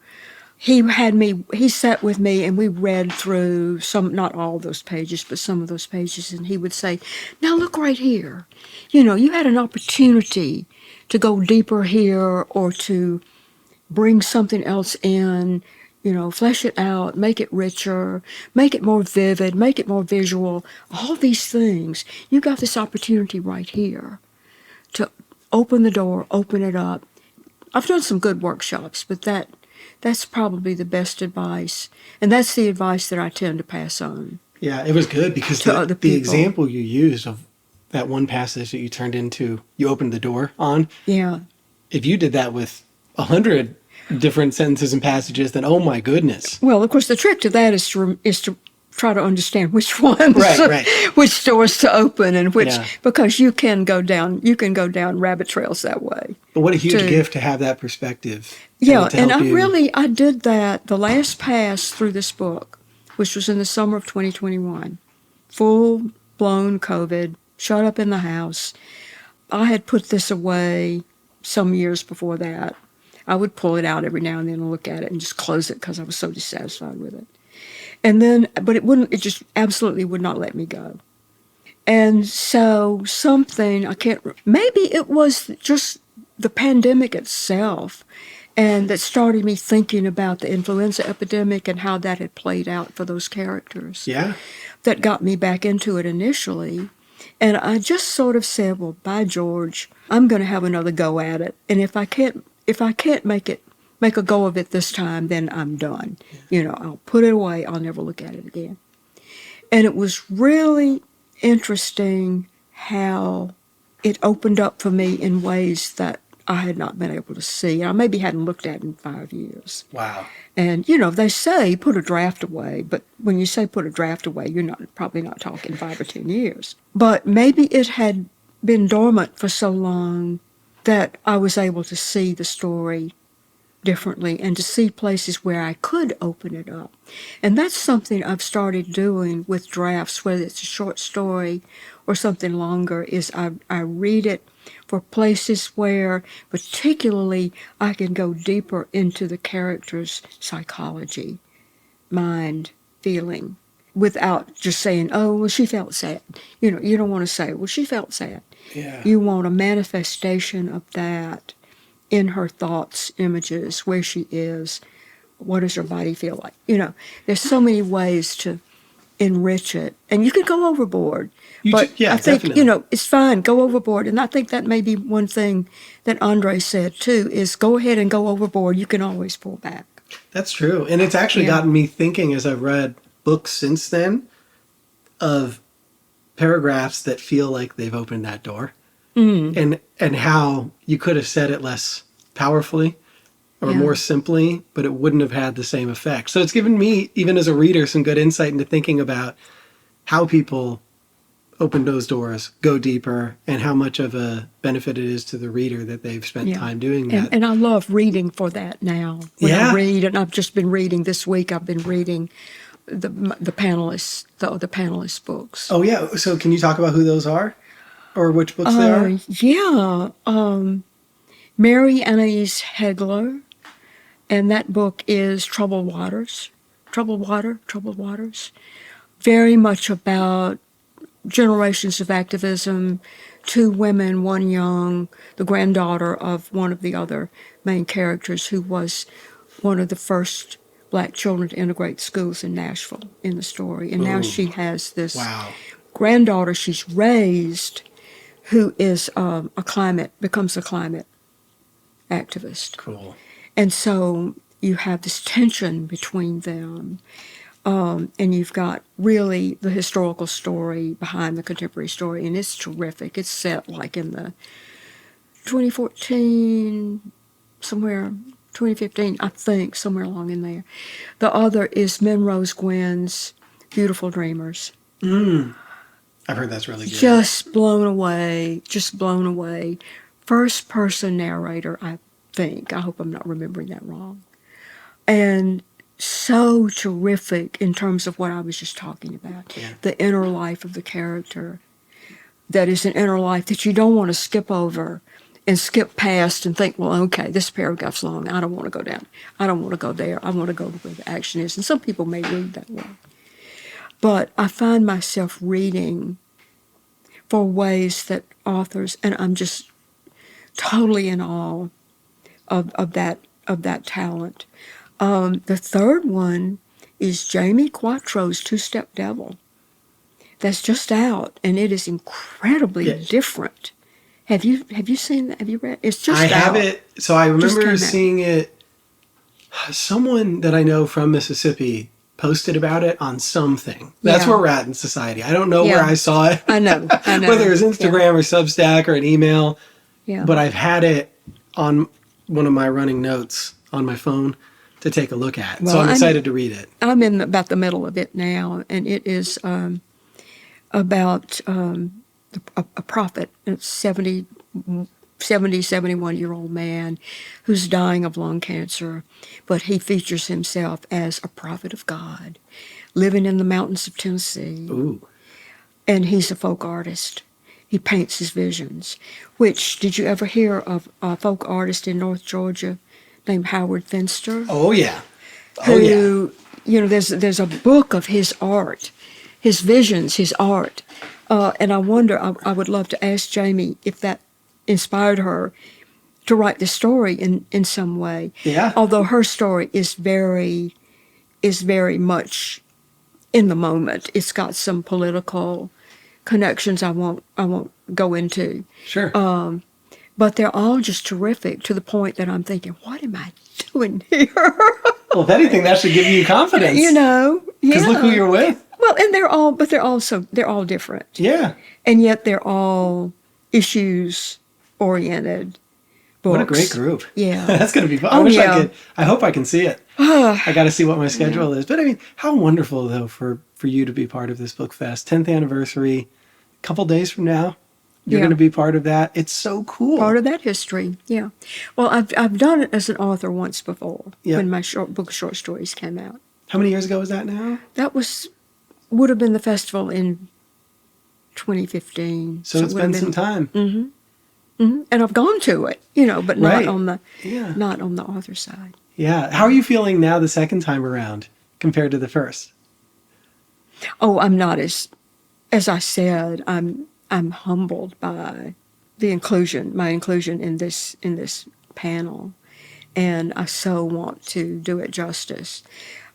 He sat with me and we read through not all those pages, but some of those pages, and he would say, now look right here. You had an opportunity to go deeper here or to bring something else in, flesh it out, make it richer, make it more vivid, make it more visual, all these things. You got this opportunity right here to open the door, open it up. I've done some good workshops, but that's probably the best advice. And that's the advice that I tend to pass on. Yeah, it was good because the example you used of that one passage that you opened the door on. Yeah. If you did that with 100 different sentences and passages, then oh my goodness. Well, of course, the trick to that is to try to understand which ones, right. which doors to open, and because you can go down rabbit trails that way. But what a huge gift to have that perspective. Yeah, and I did that the last pass through this book, which was in the summer of 2021, full blown COVID, shut up in the house. I had put this away some years before that. I would pull it out every now and then and look at it and just close it because I was so dissatisfied with it. And then, but it just absolutely would not let me go. And so maybe it was just the pandemic itself, and that started me thinking about the influenza epidemic and how that had played out for those characters. Yeah. That got me back into it initially. And I just sort of said, well, by George, I'm going to have another go at it. And if I can't make a go of it this time, then I'm done. I'll put it away. I'll never look at it again. And it was really interesting how it opened up for me in ways that I had not been able to see. I maybe hadn't looked at it in 5 years. Wow. And, they say put a draft away, but when you say put a draft away, you're probably not talking 5 or 10 years. But maybe it had been dormant for so long that I was able to see the story differently and to see places where I could open it up. And that's something I've started doing with drafts, whether it's a short story or something longer, is I read it for places where particularly I can go deeper into the character's psychology, mind, feeling, without just saying, oh, well, she felt sad. You don't want to say, well, she felt sad. Yeah. You want a manifestation of that in her thoughts, images, where she is, what does her body feel like? There's so many ways to enrich it. And you could go overboard. I think, definitely. It's fine, go overboard. And I think that may be one thing that Andre said, too, is go ahead and go overboard. You can always pull back. That's true. And it's actually gotten me thinking as I've read books since then of paragraphs that feel like they've opened that door. And how you could have said it less powerfully or more simply, but it wouldn't have had the same effect. So it's given me, even as a reader, some good insight into thinking about how people open those doors, go deeper, and how much of a benefit it is to the reader that they've spent time doing that. And I love reading for that now. When I read, and I've just been reading this week, I've been reading the panelists, the panelist books. Oh, yeah. So can you talk about who those are? Or which books they are? Yeah. Mary Anais Hegler, and that book is Troubled Waters. Troubled Waters. Very much about generations of activism, 2 women, 1 young, the granddaughter of one of the other main characters who was one of the first Black children to integrate schools in Nashville in the story. And now she has this granddaughter she's raised who is becomes a climate activist. Cool. And so you have this tension between them. And you've got really the historical story behind the contemporary story, and it's terrific. It's set like in the 2014, somewhere, 2015, I think, somewhere along in there. The other is Menrose Gwen's Beautiful Dreamers. I've heard that's really good. Just blown away. First person narrator, I think. I hope I'm not remembering that wrong. And so terrific in terms of what I was just talking about. The inner life of the character. That is an inner life that you don't want to skip over and skip past and think, well, okay, this paragraph's long. I don't want to go down. I don't want to go there. I want to go to where the action is. And some people may read that way. But I find myself reading for ways that authors, and I'm just totally in awe of that talent. The third one is Jamie Quattro's Two-Step Devil. That's just out, and it is incredibly different. Have you seen that? Have you read? It's just out. I have it. So I remember seeing it. Someone that I know from Mississippi posted about it on something. That's where we're at in society. I don't know where I saw it. I know. Whether it was Instagram or Substack or an email. Yeah. But I've had it on one of my running notes on my phone to take a look at. Well, so I'm excited to read it. I'm in about the middle of it now, and it is about a prophet, a 71-year-old man who's dying of lung cancer, but he features himself as a prophet of God, living in the mountains of Tennessee. Ooh. And he's a folk artist. He paints his visions, which, did you ever hear of a folk artist in North Georgia named Howard Finster? Oh, yeah. Who, there's a book of his art, his visions, his art. And I wonder, I would love to ask Jamie if that inspired her to write the story in some way. Yeah. Although her story is very much in the moment. It's got some political connections I won't go into. Sure. But they're all just terrific to the point that I'm thinking, what am I doing here? Well, if anything, that should give you confidence. Because look who you're with. Well, and they're all different. Yeah. And yet they're all issues-oriented books. What a great group. Yeah. That's going to be fun. I hope I can see it. I got to see what my schedule is. But I mean, how wonderful, though, for you to be part of this book fest. 10th anniversary, a couple days from now. You're Yeah. going to be part of that. It's so cool. Part of that history, yeah. Well, I've done it as an author once before Yep. when my book of short stories came out. How many years ago was that now? That would have been the festival in 2015. So it's been some time. And I've gone to it, but Right. not on the author side. Yeah. How are you feeling now the second time around compared to the first? Oh, I'm not as I said, I'm humbled by my inclusion in this panel, and I so want to do it justice.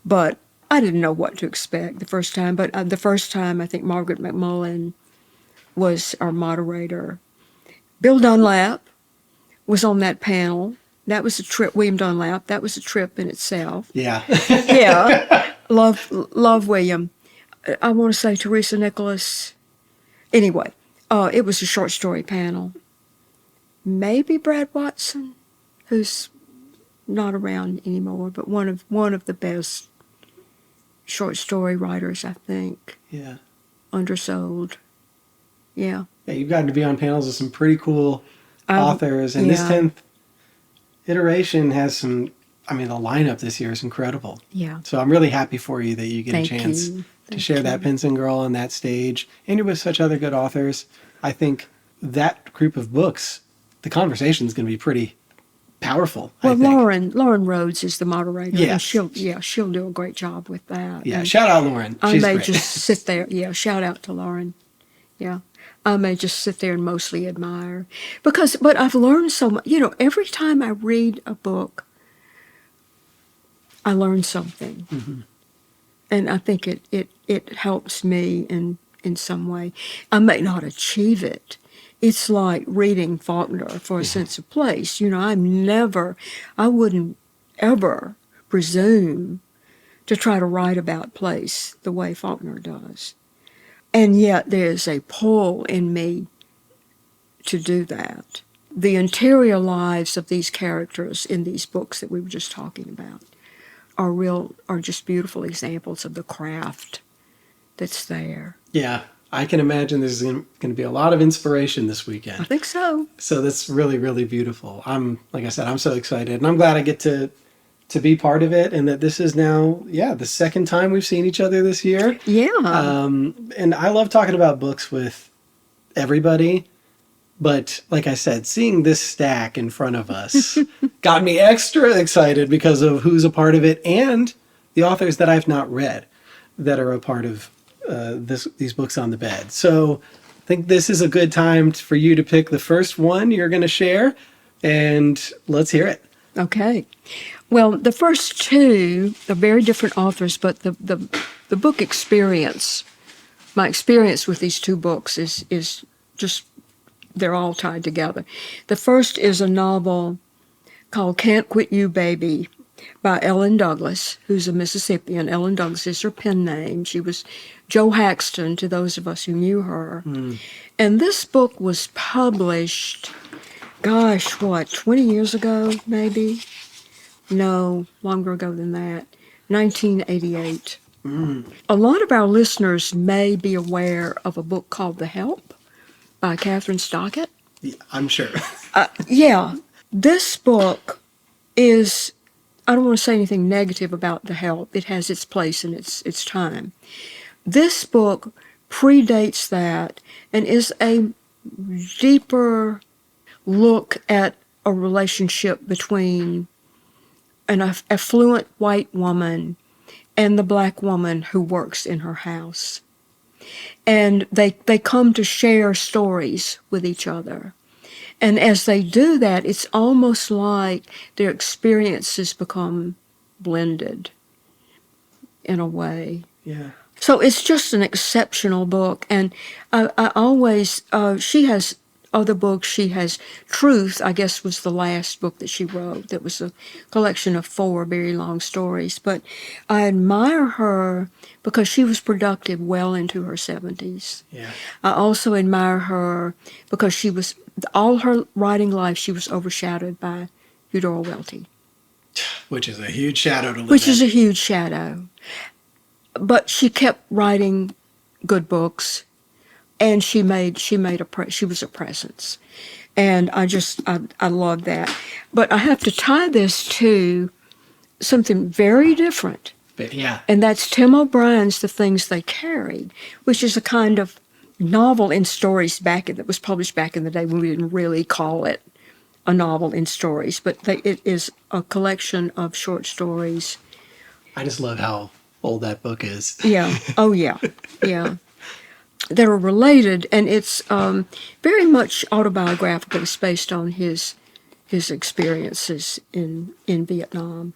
But I didn't know what to expect the first time. But the first time, I think Margaret McMullen was our moderator. Bill Dunlap was on that panel. That was a trip. William Dunlap. That was a trip in itself. Yeah. Yeah, love William. I want to say Teresa Nicholas. Anyway, it was a short story panel. Maybe Brad Watson, who's not around anymore, but one of the best short story writers, I think. Yeah. Undersold. Yeah. Yeah, you've gotten to be on panels with some pretty cool authors, and this yeah. 10th iteration has some. I mean, the lineup this year is incredible. Yeah. So I'm really happy for you that you get Thank a chance you. to Thank share you. that Pinson Girl on that stage, and you're with such other good authors. I think that group of books, the conversation is going to be pretty powerful. Well, I think. Lauren Rhodes is the moderator. Yes. And she'll do a great job with that. Yeah, And shout out Lauren. I She's may great. just sit there. Yeah, shout out to Lauren. Yeah. I may just sit there and mostly admire. But I've learned so much. Every time I read a book, I learn something. Mm-hmm. And I think it helps me in some way. I may not achieve it. It's like reading Faulkner for a sense of place. I wouldn't ever presume to try to write about place the way Faulkner does. And yet there's a pull in me to do that. The interior lives of these characters in these books that we were just talking about are just beautiful examples of the craft that's there. Yeah, I can imagine there's going to be a lot of inspiration this weekend. I think so. So that's really, really beautiful. Like I said, I'm so excited, and I'm glad I get to be part of it, and that this is now, the second time we've seen each other this year. Yeah. And I love talking about books with everybody, but like I said, seeing this stack in front of us got me extra excited because of who's a part of it and the authors that I've not read that are a part of these books on the bed. So I think this is a good time for you to pick the first one you're going to share, and let's hear it. Okay. Well, the first two are very different authors, but the book experience, my experience with these two books is just, they're all tied together. The first is a novel called Can't Quit You, Baby by Ellen Douglas, who's a Mississippian. Ellen Douglas is her pen name. She was Jo Haxton to those of us who knew her. And this book was published, 20 years ago, maybe? No, longer ago than that. 1988. A lot of our listeners may be aware of a book called The Help by Catherine Stockett. Yeah, I'm sure. Yeah. This book is, I don't want to say anything negative about The Help. It has its place and its time. This book predates that and is a deeper look at a relationship between an affluent white woman and the black woman who works in her house. And they come to share stories with each other. And as they do that, it's almost like their experiences become blended in a way. Yeah. So it's just an exceptional book. And I always, she has other books. She has Truth, I guess, was the last book that she wrote. That was a collection of 4 very long stories. But I admire her because she was productive well into her 70s. Yeah. I also admire her because all her writing life, she was overshadowed by Eudora Welty. Which is a huge shadow to live Which is in. a huge shadow. But she kept writing good books. and she was a presence. And I love that. But I have to tie this to something very different. But yeah. And that's Tim O'Brien's The Things They Carried, which is a kind of novel in stories that was published back in the day when we didn't really call it a novel in stories. But it is a collection of short stories. I just love how old that book is. Yeah. Oh, yeah. Yeah. They're related, and it's very much autobiographical. It's based on his experiences in Vietnam.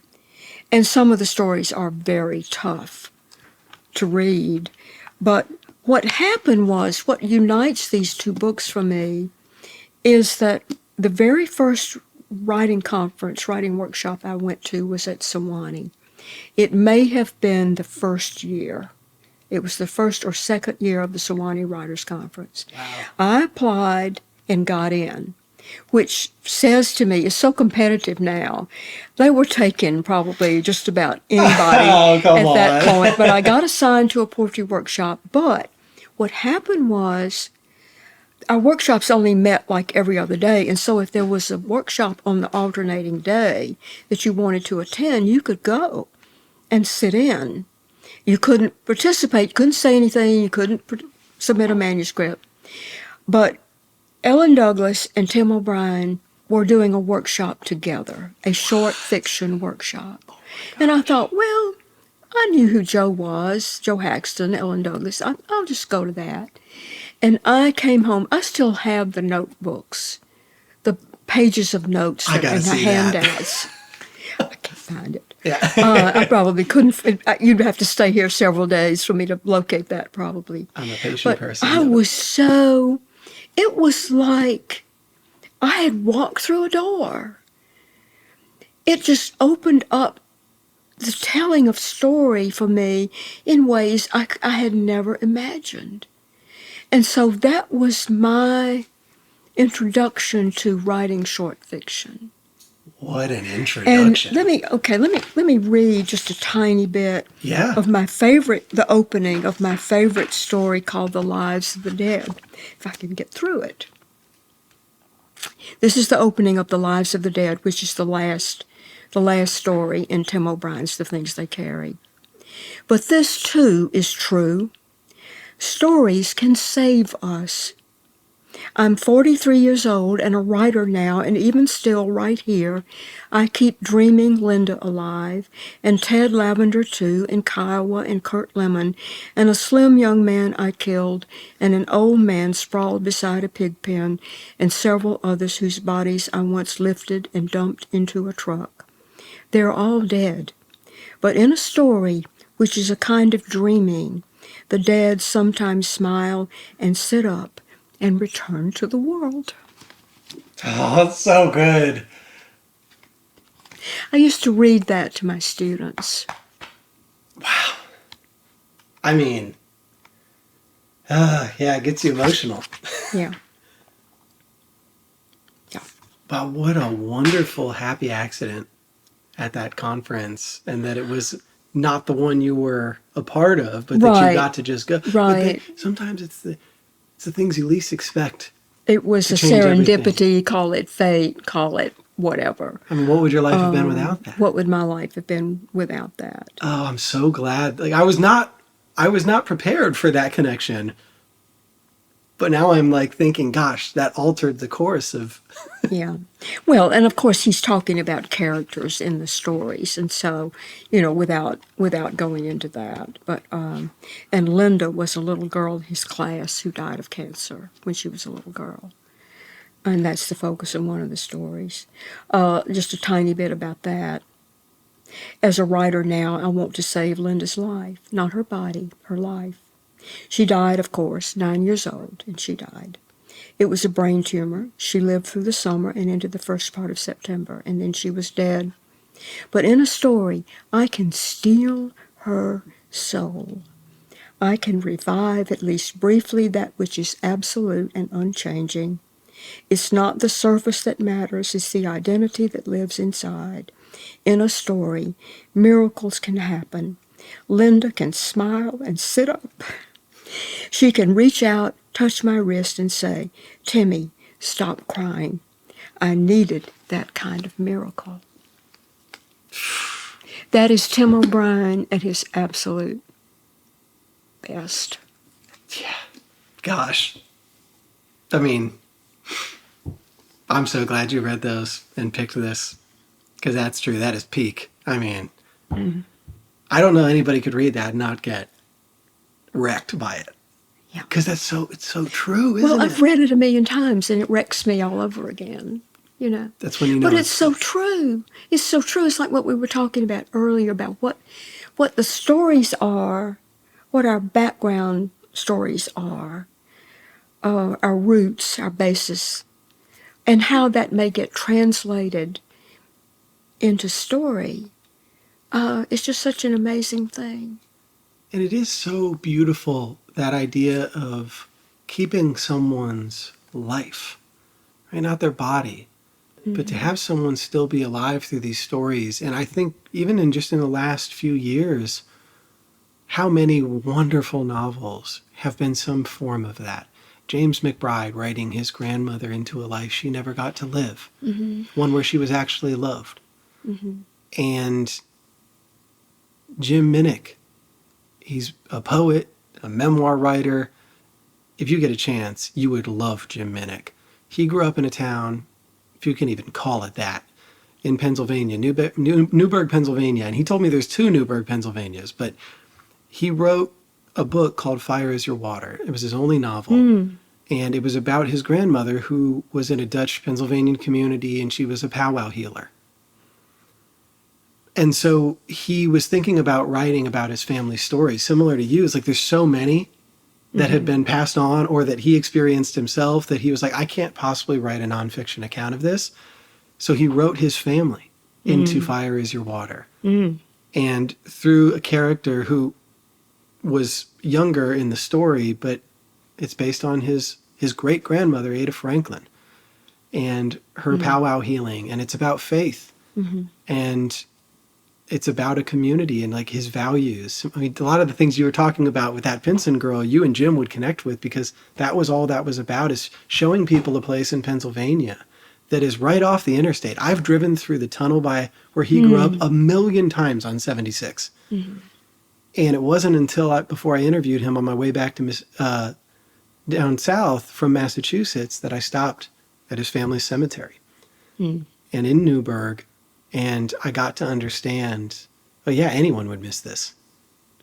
And some of the stories are very tough to read. But what happened was, what unites these two books for me is that the very first writing workshop I went to was at Sewanee. It may have been the first year. It was the first or second year of the Sewanee Writers Conference. Wow. I applied and got in, which says to me, it's so competitive now. They were taking probably just about anybody at that point, but I got assigned to a poetry workshop. But what happened was, our workshops only met like every other day, and so if there was a workshop on the alternating day that you wanted to attend, you could go and sit in. You couldn't participate, couldn't say anything, you couldn't submit a manuscript. But Ellen Douglas and Tim O'Brien were doing a workshop together, a short fiction workshop. And I thought, well, I knew who Joe was, Joe Haxton, Ellen Douglas. I'll just go to that. And I came home. I still have the notebooks, the pages of notes and the handouts. I can't find it. Yeah. I probably couldn't. You'd have to stay here several days for me to locate that, probably. I'm a patient person. It was like I had walked through a door. It just opened up the telling of story for me in ways I had never imagined. And so that was my introduction to writing short fiction. What an introduction. And let me read just a tiny bit of the opening of my favorite story called The Lives of the Dead, if I can get through it. This is the opening of The Lives of the Dead, which is the last story in Tim O'Brien's The Things They Carry. But this too is true. Stories can save us. I'm 43 years old and a writer now, and even still, right here, I keep dreaming Linda alive, and Ted Lavender too, and Kiowa and Kurt Lemon, and a slim young man I killed, and an old man sprawled beside a pig pen, and several others whose bodies I once lifted and dumped into a truck. They're all dead. But in a story, which is a kind of dreaming, the dead sometimes smile and sit up and return to the world. Oh, that's so good. I used to read that to my students. Wow. I mean, it gets you emotional. Yeah. But what a wonderful, happy accident at that conference, and that it was not the one you were a part of, but that you got to just go. Right. Sometimes it's the things you least expect. It was a serendipity, everything. Call it fate, call it whatever. I mean, what would your life have been without that? What would my life have been without that? Oh, I'm so glad. Like I was not prepared for that connection. But now I'm like thinking, gosh, that altered the course of... Yeah. Well, and of course he's talking about characters in the stories. And so, without going into that. But, and Linda was a little girl in his class who died of cancer when she was a little girl. And that's the focus of one of the stories. Just a tiny bit about that. As a writer now, I want to save Linda's life, not her body, her life. She died, of course, 9 years old, and she died. It was a brain tumor. She lived through the summer and into the first part of September, and then she was dead. But in a story, I can steal her soul. I can revive, at least briefly, that which is absolute and unchanging. It's not the surface that matters, it's the identity that lives inside. In a story, miracles can happen. Linda can smile and sit up. She can reach out touch my wrist and say, "Timmy, stop crying." I needed that kind of miracle. That is Tim O'Brien at his absolute best. Yeah. Gosh. I mean, I'm so glad you read those and picked this, because that's true. That is peak. I mean, I don't know anybody could read that and not get wrecked by it. Yeah. Because it's so true, isn't it? Well, I've read it a million times and it wrecks me all over again, you know. That's when you know. But it's so true. It's so true. It's like what we were talking about earlier about what the stories are, what our background stories are, our roots, our basis, and how that may get translated into story. It's just such an amazing thing. And it is so beautiful, that idea of keeping someone's life, right? Not their body, but to have someone still be alive through these stories. And I think even in the last few years, how many wonderful novels have been some form of that. James McBride writing his grandmother into a life she never got to live, one where she was actually loved. And Jim Minnick, he's a poet, a memoir writer. If you get a chance, you would love Jim Minnick. He grew up in a town, if you can even call it that, in Pennsylvania, Newburgh, Pennsylvania. And he told me there's 2 Newburgh, Pennsylvanias, but he wrote a book called Fire is Your Water. It was his only novel. And it was about his grandmother, who was in a Dutch Pennsylvanian community, and she was a powwow healer. And so he was thinking about writing about his family stories, similar to you. It's like there's so many that had been passed on or that he experienced himself that he was like, I can't possibly write a nonfiction account of this. So he wrote his family into Fire is Your Water. And through a character who was younger in the story, but it's based on his great-grandmother, Ada Franklin, and her powwow healing. And it's about faith. And it's about a community and like his values. I mean, a lot of the things you were talking about with that Pinson girl, you and Jim would connect with, because that was all that was about, is showing people a place in Pennsylvania that is right off the interstate. I've driven through the tunnel by where he grew up 1,000,000 times on 76. And it wasn't until before I interviewed him on my way back to down south from Massachusetts that I stopped at his family's cemetery and in Newburgh. And I got to understand, oh yeah, anyone would miss this.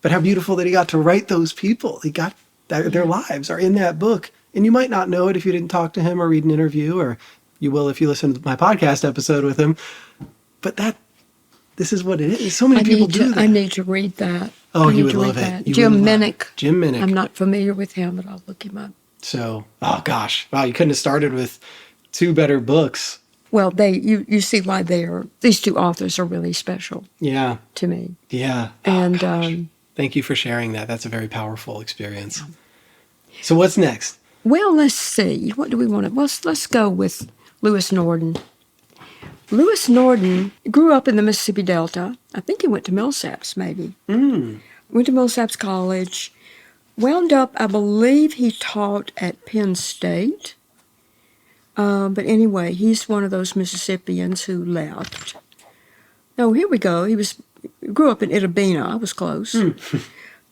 But how beautiful that he got to write those people. He got their lives are in that book. And you might not know it if you didn't talk to him or read an interview, or you will if you listen to my podcast episode with him. But this is what it is. So many people do that. I need to read that. Oh, you would love it. Jim Minnick. Jim Minnick. I'm not familiar with him, but I'll look him up. So, oh gosh. Wow, you couldn't have started with 2 better books. Well, you see why these 2 authors are really special. Yeah. To me. Yeah. And thank you for sharing that. That's a very powerful experience. Yeah. So what's next? Well, let's see. What do we want to? Let's go with Lewis Norden. Lewis Norden grew up in the Mississippi Delta. I think he went to Millsaps, maybe. Went to Millsaps College. Wound up, I believe he taught at Penn State. But anyway, he's one of those Mississippians who left. Oh, here we go. He grew up in Itabena. I was close.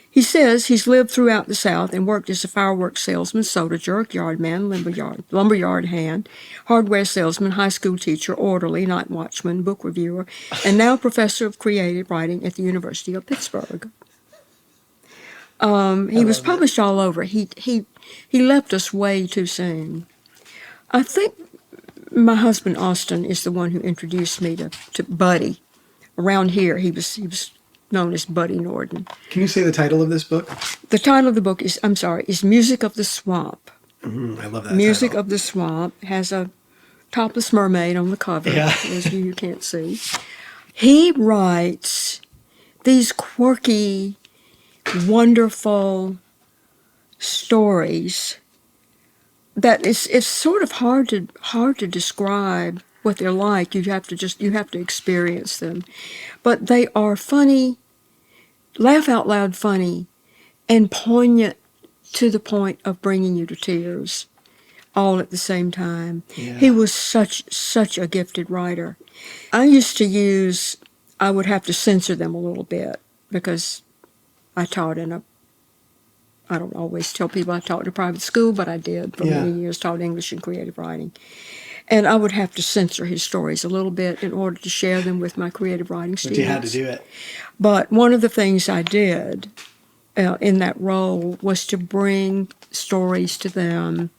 He says he's lived throughout the South and worked as a fireworks salesman, soda jerk, yard man, lumberyard hand, hardware salesman, high school teacher, orderly, night watchman, book reviewer, and now professor of creative writing at the University of Pittsburgh. He was published all over. He left us way too soon. I think my husband Austin is the one who introduced me to Buddy. Around here, he was known as Buddy Norden. Can you say the title of this book? The title of the book is Music of the Swamp. I love that Music title. of the Swamp has a topless mermaid on the cover, for those of you who can't see. He writes these quirky, wonderful stories that it's sort of hard to describe what they're like. You have to experience them. But they are funny, laugh out loud funny, and poignant to the point of bringing you to tears, all at the same time. Yeah. He was such a gifted writer. I would have to censor them a little bit because I taught I don't always tell people I taught in a private school, but I did for Yeah. many years, taught English and creative writing. And I would have to censor his stories a little bit in order to share them with my creative writing But students. you had to do it. But one of the things I did in that role was to bring stories to them,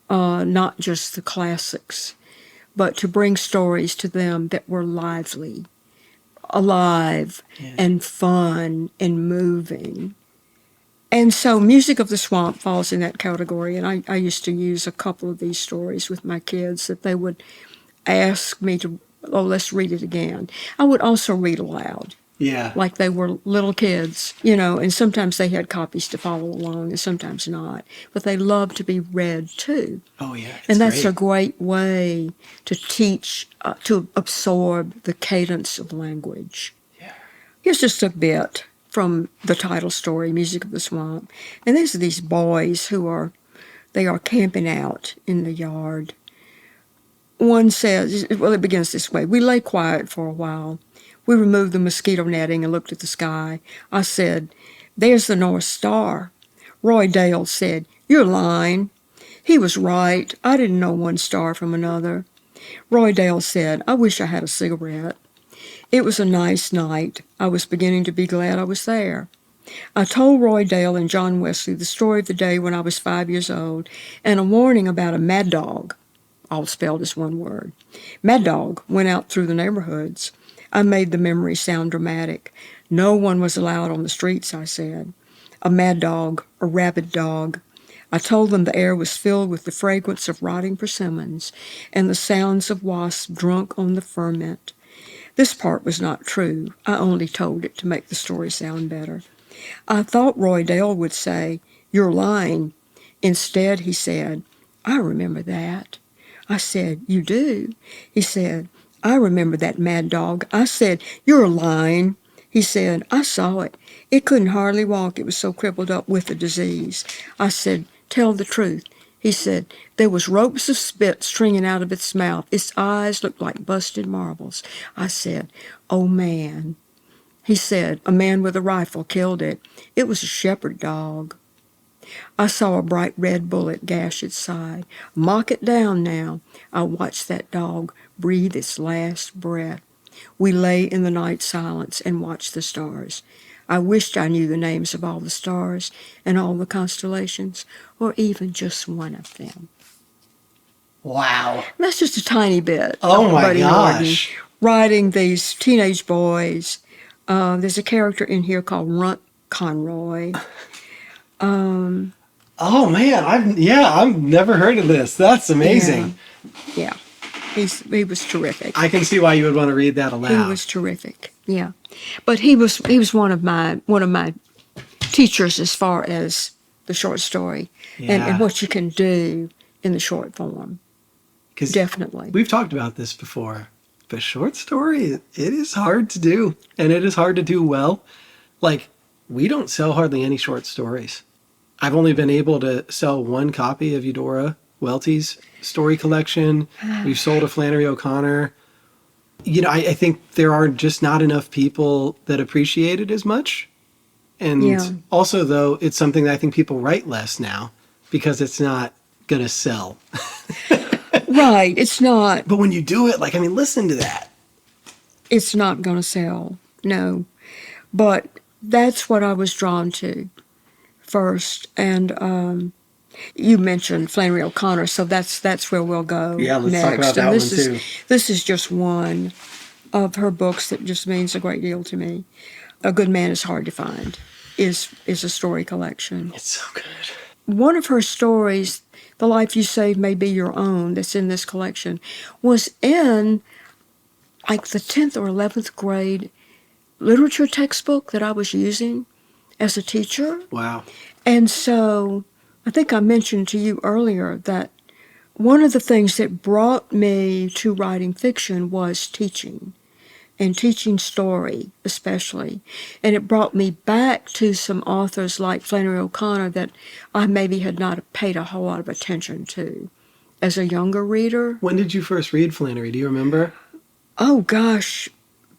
not just the classics, but to bring stories to them that were lively, alive, Yeah. and fun and moving. And so Music of the Swamp falls in that category, and I used to use a couple of these stories with my kids that they would ask me to, oh, let's read it again. I would also read aloud, Yeah. like they were little kids, and sometimes they had copies to follow along and sometimes not. But they loved to be read too. Oh, yeah. And that's great. a great way to teach, to absorb the cadence of language. Yeah. Here's just a bit from the title story, Music of the Swamp. And these are these boys they are camping out in the yard. One says, well, it begins this way. We lay quiet for a while. We removed the mosquito netting and looked at the sky. I said, there's the North Star. Roy Dale said, you're lying. He was right. I didn't know one star from another. Roy Dale said, I wish I had a cigarette. It was a nice night. I was beginning to be glad I was there. I told Roy Dale and John Wesley the story of the day when I was 5 years old and a warning about a mad dog, all spelled as one word. Mad dog went out through the neighborhoods. I made the memory sound dramatic. No one was allowed on the streets, I said. A mad dog, a rabid dog. I told them the air was filled with the fragrance of rotting persimmons and the sounds of wasps drunk on the ferment. This part was not true. I only told it to make the story sound better. I thought Roy Dale would say, you're lying. Instead, he said, I remember that. I said, you do? He said, I remember that mad dog. I said, you're lying. He said, I saw it. It couldn't hardly walk. It was so crippled up with the disease. I said, tell the truth. He said, there was ropes of spit stringing out of its mouth. Its eyes looked like busted marbles. I said, oh, man. He said, a man with a rifle killed it. It was a shepherd dog. I saw a bright red bullet gash its side. Mock it down now. I watched that dog breathe its last breath. We lay in the night silence and watched the stars. I wished I knew the names of all the stars and all the constellations, or even just one of them. Wow. That's just a tiny bit. Oh, of my Buddy gosh. Morton writing these teenage boys. There's a character in here called Runt Conroy. Oh, man. I've never heard of this. That's amazing. Yeah. He was terrific. I can see why you would want to read that aloud. He was terrific. Yeah. But he was one of my teachers as far as the short story and what you can do in the short form. 'Cause definitely. We've talked about this before. But short story, it is hard to do. And it is hard to do well. Like, we don't sell hardly any short stories. I've only been able to sell one copy of Eudora Welty's story collection. We've sold a Flannery O'Connor. I think there are just not enough people that appreciate it as much. And also, though, it's something that I think people write less now because it's not going to sell. Right, it's not. But when you do it, listen to that. It's not going to sell, no. But that's what I was drawn to first. And you mentioned Flannery O'Connor, so that's where we'll go Yeah, let's next. talk about that and one, this too. This is just one of her books that just means a great deal to me. A Good Man is Hard to Find is a story collection. It's so good. One of her stories, The Life You Save May Be Your Own, that's in this collection, was in the 10th or 11th grade literature textbook that I was using as a teacher. Wow. And so I think I mentioned to you earlier that one of the things that brought me to writing fiction was teaching and teaching story especially. And it brought me back to some authors like Flannery O'Connor that I maybe had not paid a whole lot of attention to as a younger reader. When did you first read Flannery? Do you remember? Oh, gosh,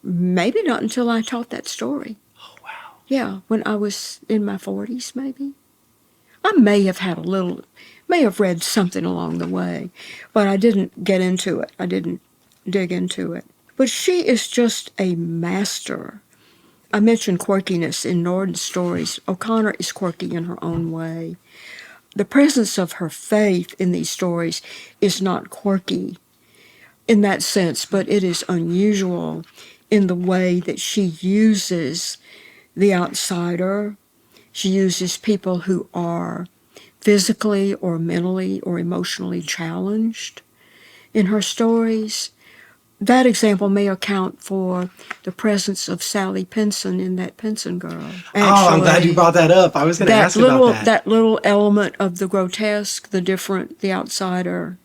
maybe not until I taught that story. Oh, wow. Yeah, when I was in my 40s, maybe. I may have read something along the way, but I didn't get into it. I didn't dig into it. But she is just a master. I mentioned quirkiness in Norden's stories. O'Connor is quirky in her own way. The presence of her faith in these stories is not quirky in that sense, but it is unusual in the way that she uses the outsider. She uses people who are physically or mentally or emotionally challenged in her stories. That example may account for the presence of Sally Pinson in that Pinson Girl. Actually, I'm glad you brought that up. I was going to ask about that. That little element of the grotesque, the different, the outsider,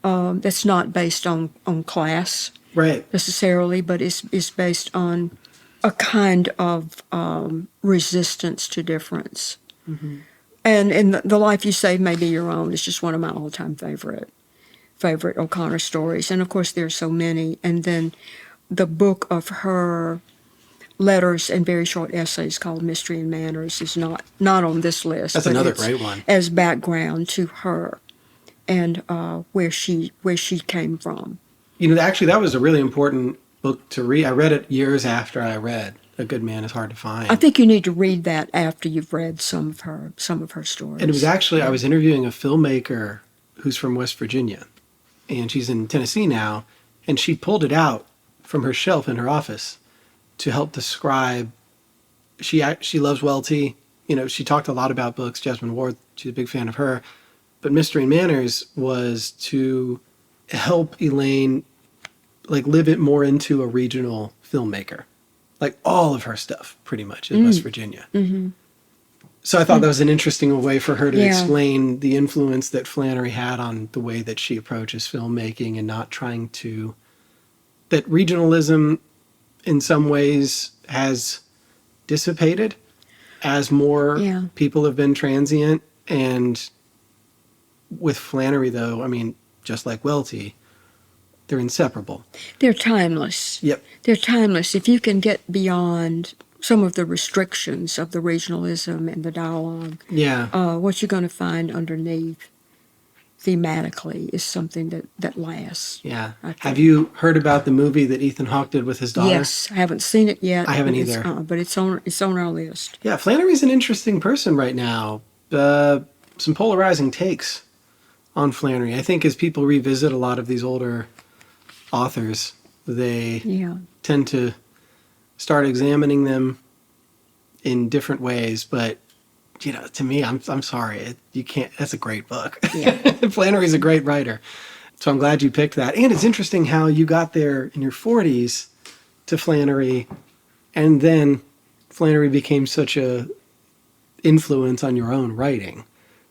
that's not based on class necessarily, but is based on a kind of resistance to difference. Mm-hmm. And in the Life You Save May Be Your Own is just one of my all-time favorite O'Connor stories. And, of course, there are so many. And then the book of her letters and very short essays called Mystery and Manners is not on this list. That's another great one. As background to her and where she came from. You know, actually, that was a really important book to read. I read it years after I read A Good Man Is Hard to Find. I think you need to read that after you've read some of her stories. And it was actually, I was interviewing a filmmaker who's from West Virginia, and she's in Tennessee now, and she pulled it out from her shelf in her office to help describe. She loves Welty. You know, she talked a lot about books. Jasmine Ward, she's a big fan of her. But Mystery and Manners was to help Elaine live it more into a regional filmmaker. Like all of her stuff pretty much is West Virginia. Mm-hmm. So I thought that was an interesting way for her to explain the influence that Flannery had on the way that she approaches filmmaking and not trying to, that regionalism in some ways has dissipated as more people have been transient. And with Flannery, though, I mean, just like Welty, they're inseparable. They're timeless. Yep. They're timeless. If you can get beyond some of the restrictions of the regionalism and the dialogue, what you're going to find underneath thematically is something that lasts. Yeah. Have you heard about the movie that Ethan Hawke did with his daughter? Yes. I haven't seen it yet. I haven't either. But it's on our list. Yeah, Flannery's an interesting person right now. Some polarizing takes on Flannery. I think as people revisit a lot of these older authors, they tend to start examining them in different ways. But, you know, to me, I'm sorry, you can't. That's a great book. Yeah. Flannery's a great writer. So I'm glad you picked that. And it's interesting how you got there in your 40s to Flannery, and then Flannery became such a influence on your own writing.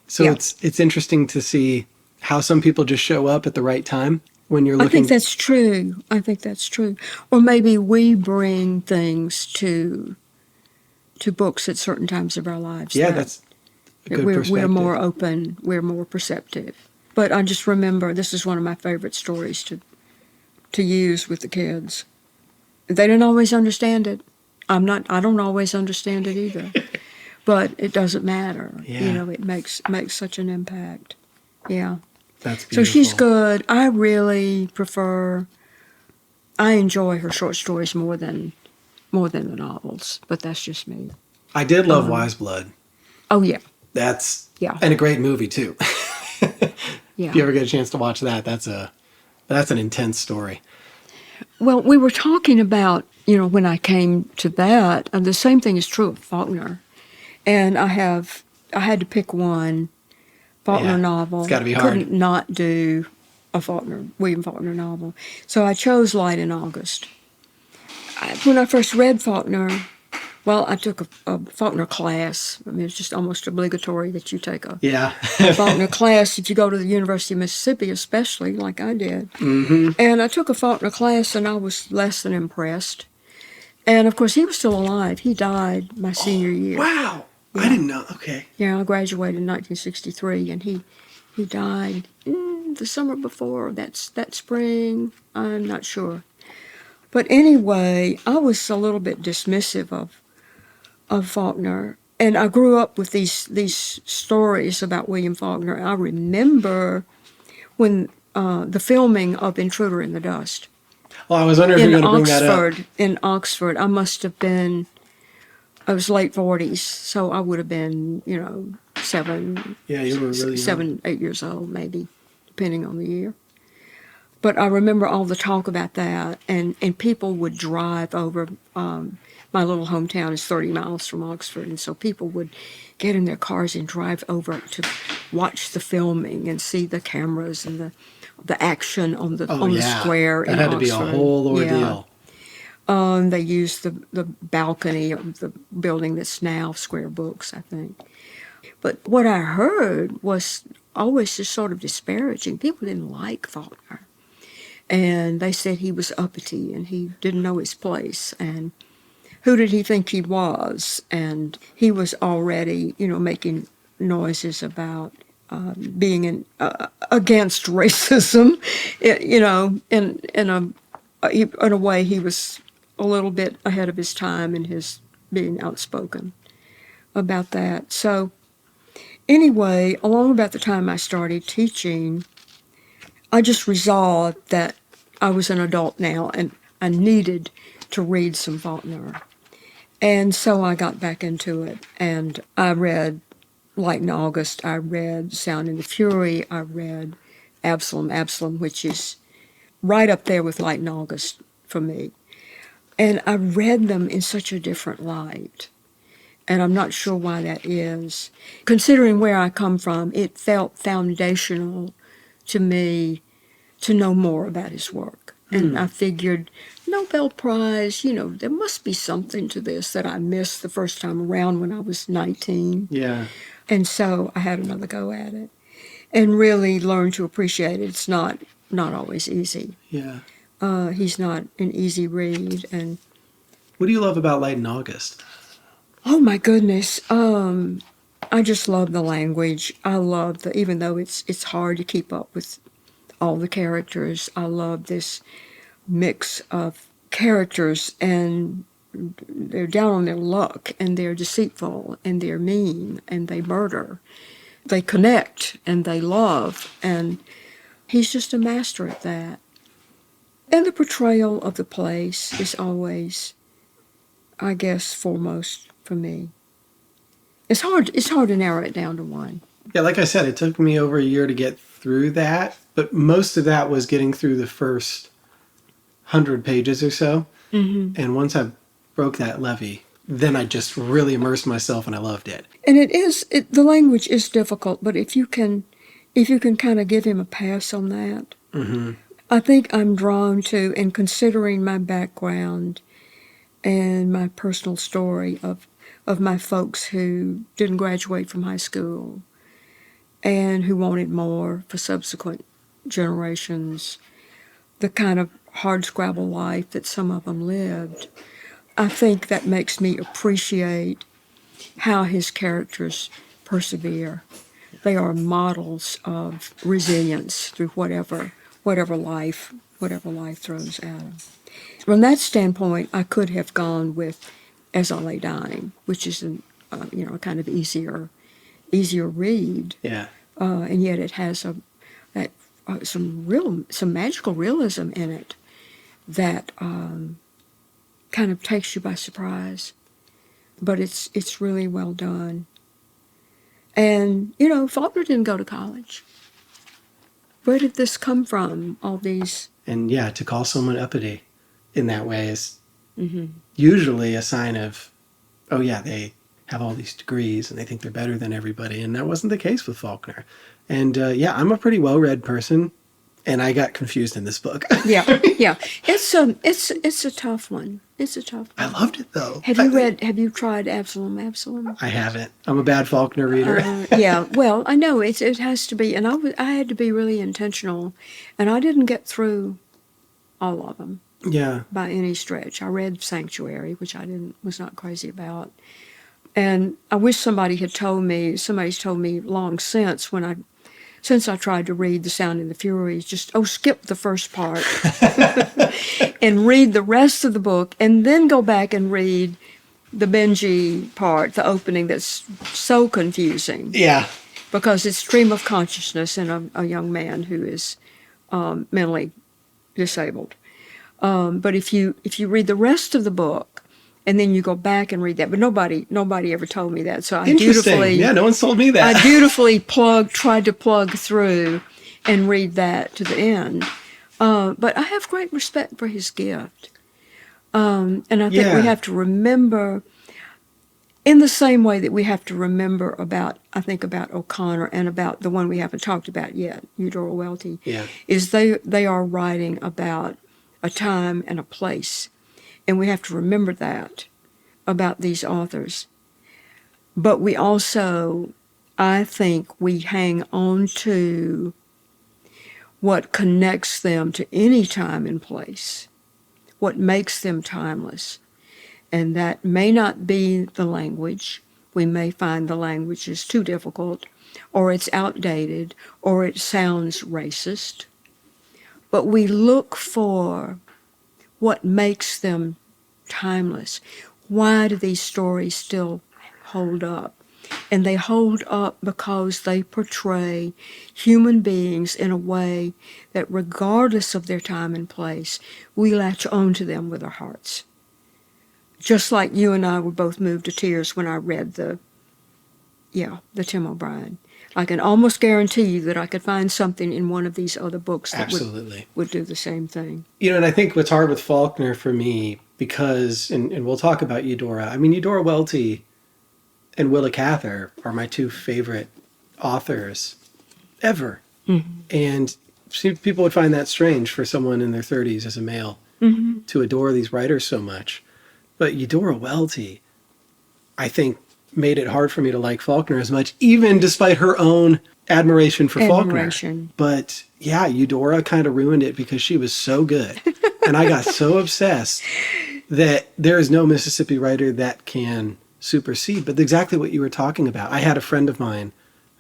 So it's interesting to see how some people just show up at the right time when you're looking. I think that's true. Or maybe we bring things to books at certain times of our lives. Yeah, that's a good perspective. We're more open. We're more perceptive. But I just remember, this is one of my favorite stories to use with the kids. They don't always understand it. I don't always understand it either. But it doesn't matter. Yeah. You know, it makes such an impact. Yeah. That's beautiful. So she's good. I enjoy her short stories more than the novels, but that's just me. I did love Wise Blood. Oh, yeah. And a great movie, too. Yeah. If you ever get a chance to watch that, that's an intense story. Well, we were talking about, you know, when I came to that, and the same thing is true of Faulkner. And I had to pick one Faulkner novel. It's got to be hard. Couldn't not do a William Faulkner novel. So I chose Light in August. When I first read Faulkner, Well, I took a Faulkner class. I mean, it's just almost obligatory that you take a Yeah. Faulkner class if you go to the University of Mississippi, especially like I did. Mm-hmm. And I took a Faulkner class, and I was less than impressed. And of course, he was still alive. He died my senior year. Wow. Yeah. I didn't know. Okay. Yeah, I graduated in 1963, and he died the summer before. That spring. I'm not sure. But anyway, I was a little bit dismissive of Faulkner. And I grew up with these stories about William Faulkner. I remember when the filming of Intruder in the Dust Well, I was wondering if you were going to bring that up. In Oxford. I must have been, I was late 40s, so I would have been, Yeah, you were really young. 7, 8 years old, maybe, depending on the year. But I remember all the talk about that, and people would drive over. My little hometown is 30 miles from Oxford, and so people would get in their cars and drive over to watch the filming and see the cameras and the action on the square in Oxford. That had to be a whole ordeal. Yeah. They used the balcony of the building that's now Square Books, I think. But what I heard was always just sort of disparaging. People didn't like Faulkner. And they said he was uppity and he didn't know his place. And who did he think he was? And he was already, making noises about being against racism. In a way, he was a little bit ahead of his time in his being outspoken about that. So anyway, along about the time I started teaching, I just resolved that I was an adult now and I needed to read some Faulkner. And so I got back into it, and I read Light in August, I read Sound and the Fury, I read Absalom, which is right up there with Light in August for me. And I read them in such a different light. And I'm not sure why that is. Considering where I come from, it felt foundational to me to know more about his work. And I figured, Nobel Prize, there must be something to this that I missed the first time around when I was 19. Yeah. And so I had another go at it and really learned to appreciate it. It's not always easy. Yeah. He's not an easy read. And what do you love about Light in August? Oh, my goodness. I just love the language. I love even though it's hard to keep up with all the characters, I love this mix of characters, and they're down on their luck, and they're deceitful, and they're mean, and they murder. They connect, and they love, and he's just a master at that. And the portrayal of the place is always, I guess, foremost for me. It's hard to narrow it down to one. Yeah, like I said, it took me over a year to get through that, but most of that was getting through the first 100 pages or so. Mm-hmm. And once I broke that levee, then I just really immersed myself and I loved it. And the language is difficult, but if you can kind of give him a pass on that, mm-hmm. I think I'm drawn to, and considering my background and my personal story of my folks who didn't graduate from high school and who wanted more for subsequent generations, the kind of hardscrabble life that some of them lived, I think that makes me appreciate how his characters persevere. They are models of resilience through whatever life throws at them. From that standpoint, I could have gone with As I Lay Dying, which is a kind of easier read. Yeah. And yet it has some magical realism in it that kind of takes you by surprise. But it's really well done. And, Faulkner didn't go to college. Where did this come from, all these? And yeah, to call someone uppity in that way is usually a sign of, oh yeah, they have all these degrees and they think they're better than everybody. And that wasn't the case with Faulkner. And I'm a pretty well-read person. and I got confused in this book. Yeah, yeah. It's a tough one. It's a tough I one. loved it though. Have you tried Absalom? Absalom? I haven't. I'm a bad Faulkner reader. Yeah. Well, I know it has to be, and I had to be really intentional, and I didn't get through all of them Yeah. by any stretch. I read Sanctuary, which was not crazy about. And I wish somebody's told me long since since I tried to read The Sound and the Furies, just, skip the first part and read the rest of the book and then go back and read the Benji part, the opening that's so confusing. Yeah. Because it's stream of consciousness in a young man who is mentally disabled. But if you read the rest of the book, and then you go back and read that, but nobody ever told me that. So I dutifully, no one's told me that. I dutifully tried to plug through, and read that to the end. But I have great respect for his gift, and I think we have to remember, in the same way that we have to remember about O'Connor and about the one we haven't talked about yet, Eudora Welty, is they are writing about a time and a place. And we have to remember that about these authors. But we also, I think, we hang on to what connects them to any time and place, what makes them timeless. And that may not be the language. We may find the language is too difficult, or it's outdated, or it sounds racist. But we look for what makes them timeless. Why do these stories still hold up? And they hold up because they portray human beings in a way that, regardless of their time and place, we latch on to them with our hearts. Just like you and I were both moved to tears when I read the Tim O'Brien. I can almost guarantee you that I could find something in one of these other books that would do the same thing. And I think what's hard with Faulkner for me, because, and we'll talk about Eudora. I mean, Eudora Welty and Willa Cather are my two favorite authors ever. Mm-hmm. And people would find that strange for someone in their 30s as a male to adore these writers so much. But Eudora Welty, I think, made it hard for me to like Faulkner as much, even despite her own admiration for Faulkner. But yeah, Eudora kind of ruined it because she was so good. And I got so obsessed that there is no Mississippi writer that can supersede. But exactly what you were talking about. I had a friend of mine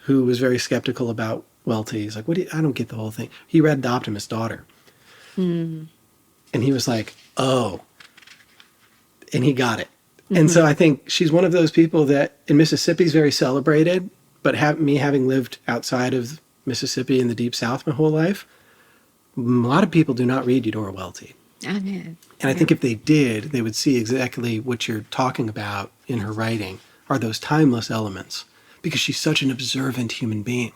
who was very skeptical about Welty. He's like, I don't get the whole thing. He read The Optimist's Daughter. And he was like, oh. And he got it. And so I think she's one of those people that in Mississippi is very celebrated, but having lived outside of Mississippi in the Deep South my whole life, a lot of people do not read Eudora Welty. I know. And I think if they did, they would see exactly what you're talking about in her writing are those timeless elements, because she's such an observant human being.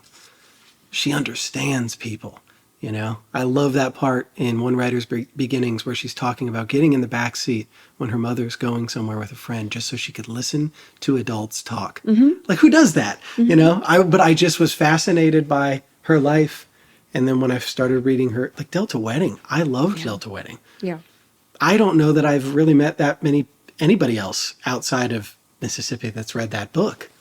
She understands people. I love that part in One Writer's Beginnings where she's talking about getting in the back seat when her mother's going somewhere with a friend just so she could listen to adults talk. Like, who does that? But I just was fascinated by her life. And then when I started reading her, like Delta Wedding, I loved Delta Wedding. Yeah. I don't know that I've really met anybody else outside of Mississippi that's read that book.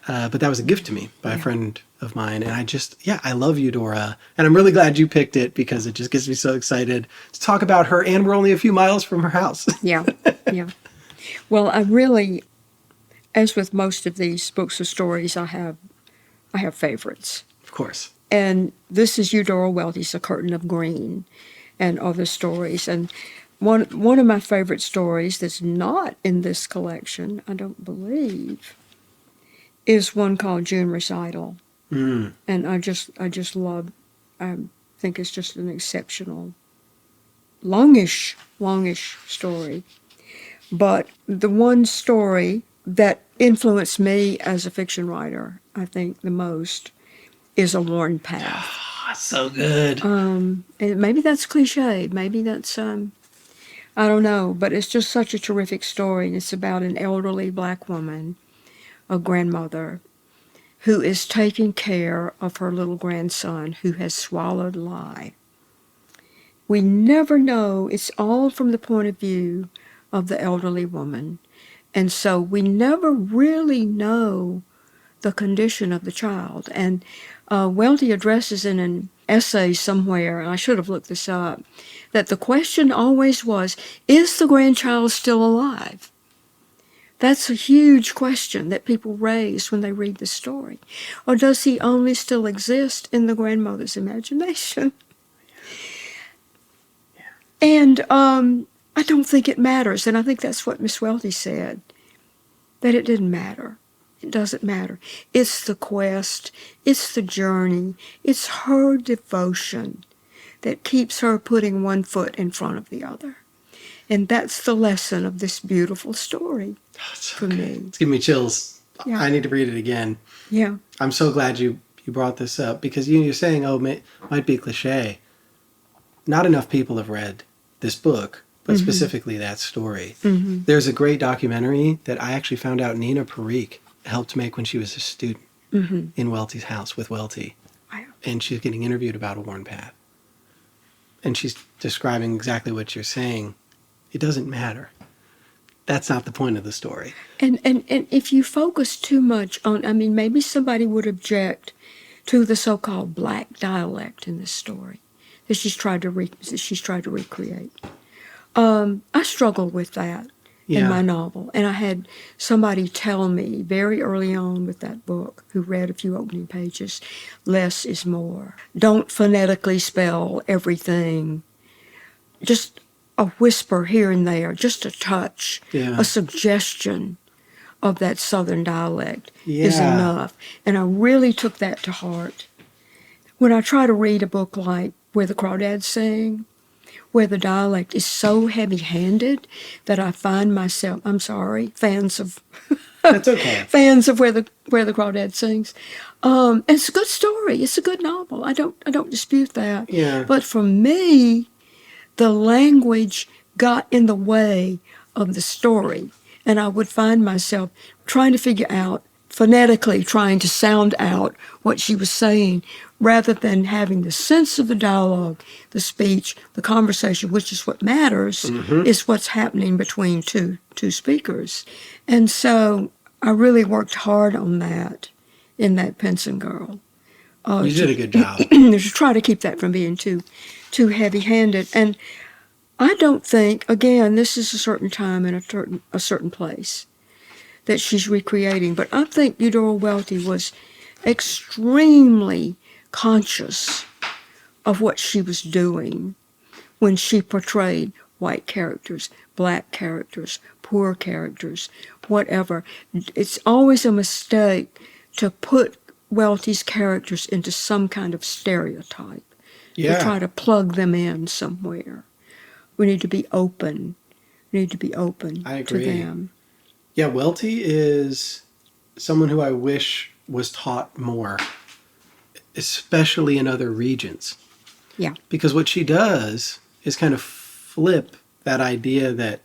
But that was a gift to me by a friend of mine. And I love Eudora. And I'm really glad you picked it because it just gets me so excited to talk about her. And we're only a few miles from her house. Yeah. Well, I really, as with most of these books of stories, I have favorites. Of course. And this is Eudora Welty's A Curtain of Green and other stories. And one of my favorite stories that's not in this collection, I don't believe, is one called June Recital. And I just love, I think it's just an exceptional, longish story. But the one story that influenced me as a fiction writer, I think the most, is A Worn Path. So good. And maybe that's cliche. Maybe that's, I don't know. But it's just such a terrific story. And it's about an elderly black woman, a grandmother, who is taking care of her little grandson who has swallowed lye. We never know. It's all from the point of view of the elderly woman. And so we never really know the condition of the child. And Welty addresses in an essay somewhere, and I should have looked this up, that the question always was, is the grandchild still alive? That's a huge question that people raise when they read the story. Or does he only still exist in the grandmother's imagination? And I don't think it matters, and I think that's what Miss Welty said, that it didn't matter. It doesn't matter. It's the quest, it's the journey, it's her devotion that keeps her putting one foot in front of the other. And that's the lesson of this beautiful story for me. It's giving me chills. Yeah. I need to read it again. Yeah. I'm so glad you brought this up, because you're saying, might be cliche. Not enough people have read this book, but specifically that story. Mm-hmm. There's a great documentary that I actually found out Nina Parikh helped make when she was a student in Welty's house with Welty. Wow. And she's getting interviewed about A Worn Path. And she's describing exactly what you're saying. It doesn't matter. That's not the point of the story. And if you focus too much on, maybe somebody would object to the so-called black dialect in this story that she's tried to recreate. I struggle with that in my novel, and I had somebody tell me very early on with that book, who read a few opening pages, less is more. Don't phonetically spell everything. Just a whisper here and there, just a touch, a suggestion of that Southern dialect is enough. And I really took that to heart. When I try to read a book like Where the Crawdads Sing, where the dialect is so heavy-handed that I find myself, I'm sorry, fans of That's okay. fans of Where the Crawdad Sings. It's a good story. It's a good novel. I don't dispute that. Yeah. But for me, the language got in the way of the story, and I would find myself trying to figure out, phonetically trying to sound out what she was saying, rather than having the sense of the dialogue, the speech, the conversation, which is what matters, is what's happening between two speakers. And so I really worked hard on that in that Pinson Girl. You did a good job. To try to keep that from being too heavy-handed. And I don't think, again, this is a certain time and a certain place that she's recreating, but I think Eudora Welty was extremely conscious of what she was doing when she portrayed white characters, black characters, poor characters, whatever. It's always a mistake to put Welty's characters into some kind of stereotype, to try to plug them in somewhere. We need to be open. We need to be open to them. Yeah, Welty is someone who I wish was taught more, especially in other regions. Yeah. Because what she does is kind of flip that idea that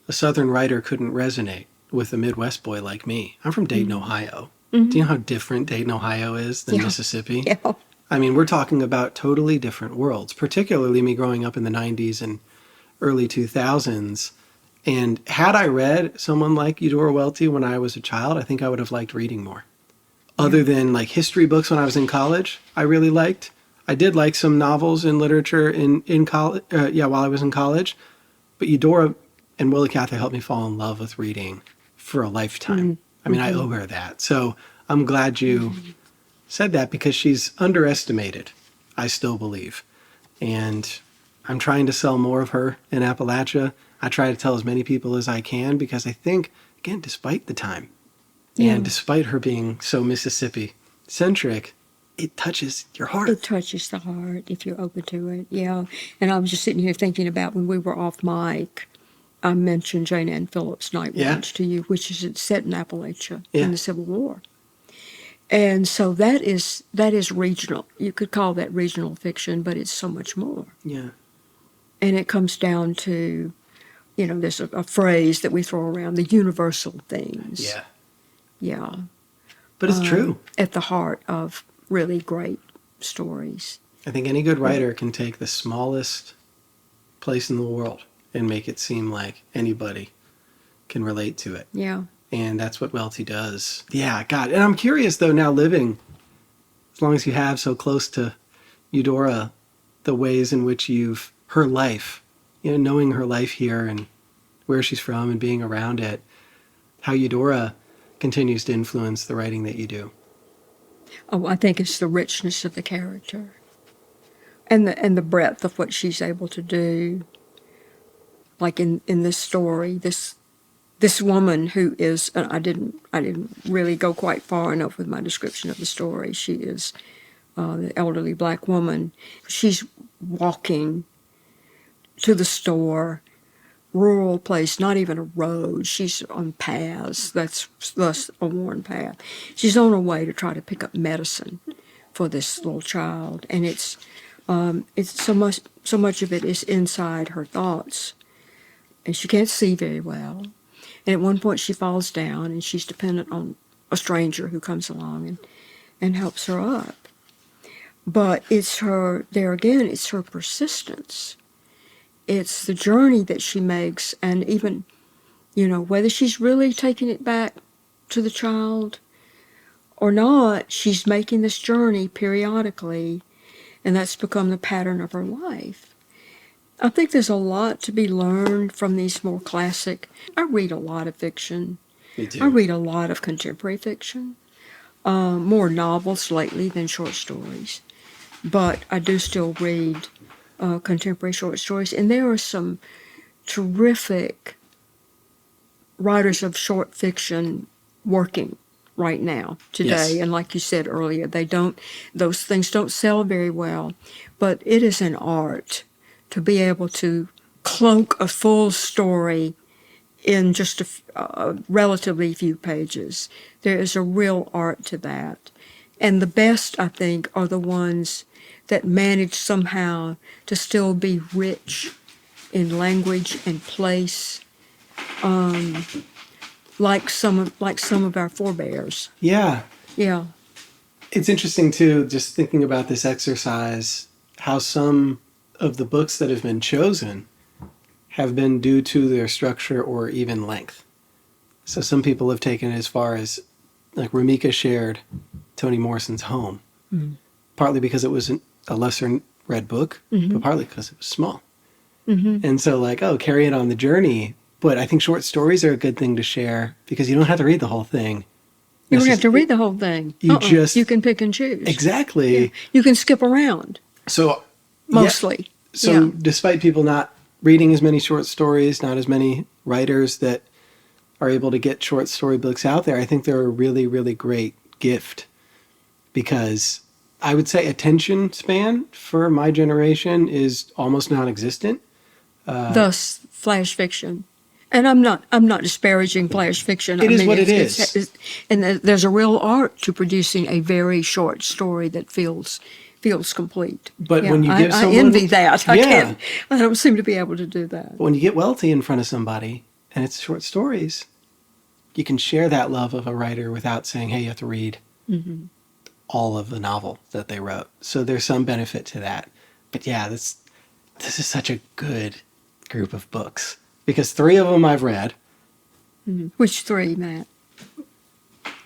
a Southern writer couldn't resonate with a Midwest boy like me. I'm from Dayton, Ohio. Do you know how different Dayton, Ohio is than Mississippi? Yeah. I mean, we're talking about totally different worlds, particularly me growing up in the 90s and early 2000s. And had I read someone like Eudora Welty when I was a child, I think I would have liked reading more. Other than like history books when I was in college, I really liked. I did like some novels and literature in college, while I was in college. But Eudora and Willa Cather helped me fall in love with reading for a lifetime. I mean, I owe her that. So I'm glad you said that, because she's underestimated, I still believe. And I'm trying to sell more of her in Appalachia. I try to tell as many people as I can, because I think, again, despite the time and despite her being so Mississippi-centric, it touches your heart. It touches the heart if you're open to it, yeah. And I was just sitting here thinking about when we were off mic, I mentioned Jane Ann Phillips' Night Watch to you, which is set in Appalachia in the Civil War. And so that is regional. You could call that regional fiction, but it's so much more. Yeah. And it comes down to, there's a phrase that we throw around, the universal things. Yeah. Yeah. But it's true. At the heart of really great stories. I think any good writer can take the smallest place in the world and make it seem like anybody can relate to it. Yeah. And that's what Welty does. Yeah, God. And I'm curious, though, now living, as long as you have so close to Eudora, the ways in which her life, knowing her life here and where she's from and being around it, how Eudora continues to influence the writing that you do. Oh, I think it's the richness of the character and the breadth of what she's able to do. Like in this story, this woman who is, I didn't really go quite far enough with my description of the story. She is the elderly black woman. She's walking to the store, rural place, not even a road. She's on paths, that's thus a worn path. She's on her way to try to pick up medicine for this little child, and it's so much of it is inside her thoughts, and she can't see very well. And at one point she falls down, and she's dependent on a stranger who comes along and helps her up. But it's her persistence. It's the journey that she makes, and even, whether she's really taking it back to the child or not, she's making this journey periodically, and that's become the pattern of her life. I think there's a lot to be learned from these more classic. I read a lot of fiction. Me too. I read a lot of contemporary fiction, more novels lately than short stories. But I do still read contemporary short stories, and there are some terrific writers of short fiction working right now, today. Yes. And like you said earlier, those things don't sell very well, but it is an art to be able to cloak a full story in just a relatively few pages. There is a real art to that. And the best, I think, are the ones that manage somehow to still be rich in language and place, like some of our forebears. Yeah. Yeah. It's interesting, too, just thinking about this exercise, how some of the books that have been chosen have been due to their structure or even length. So some people have taken it as far as, like Ramika shared Toni Morrison's Home, partly because it was a lesser read book, but partly because it was small. And so carry it on the journey. But I think short stories are a good thing to share because you don't have to read the whole thing. You don't have to read the whole thing. You can pick and choose. Exactly. Yeah. You can skip around. So mostly. So despite people not reading as many short stories, not as many writers that are able to get short story books out there, I think they're a really, really great gift because I would say attention span for my generation is almost non-existent. Thus, flash fiction. And I'm not disparaging flash fiction. It is what it is. And there's a real art to producing a very short story that feels complete. But when you give someone... I envy that. I don't seem to be able to do that. But when you get Welty in front of somebody and it's short stories, you can share that love of a writer without saying, hey, you have to read all of the novel that they wrote. So there's some benefit to that. But yeah, this is such a good group of books because 3 of them I've read. Which 3, Matt?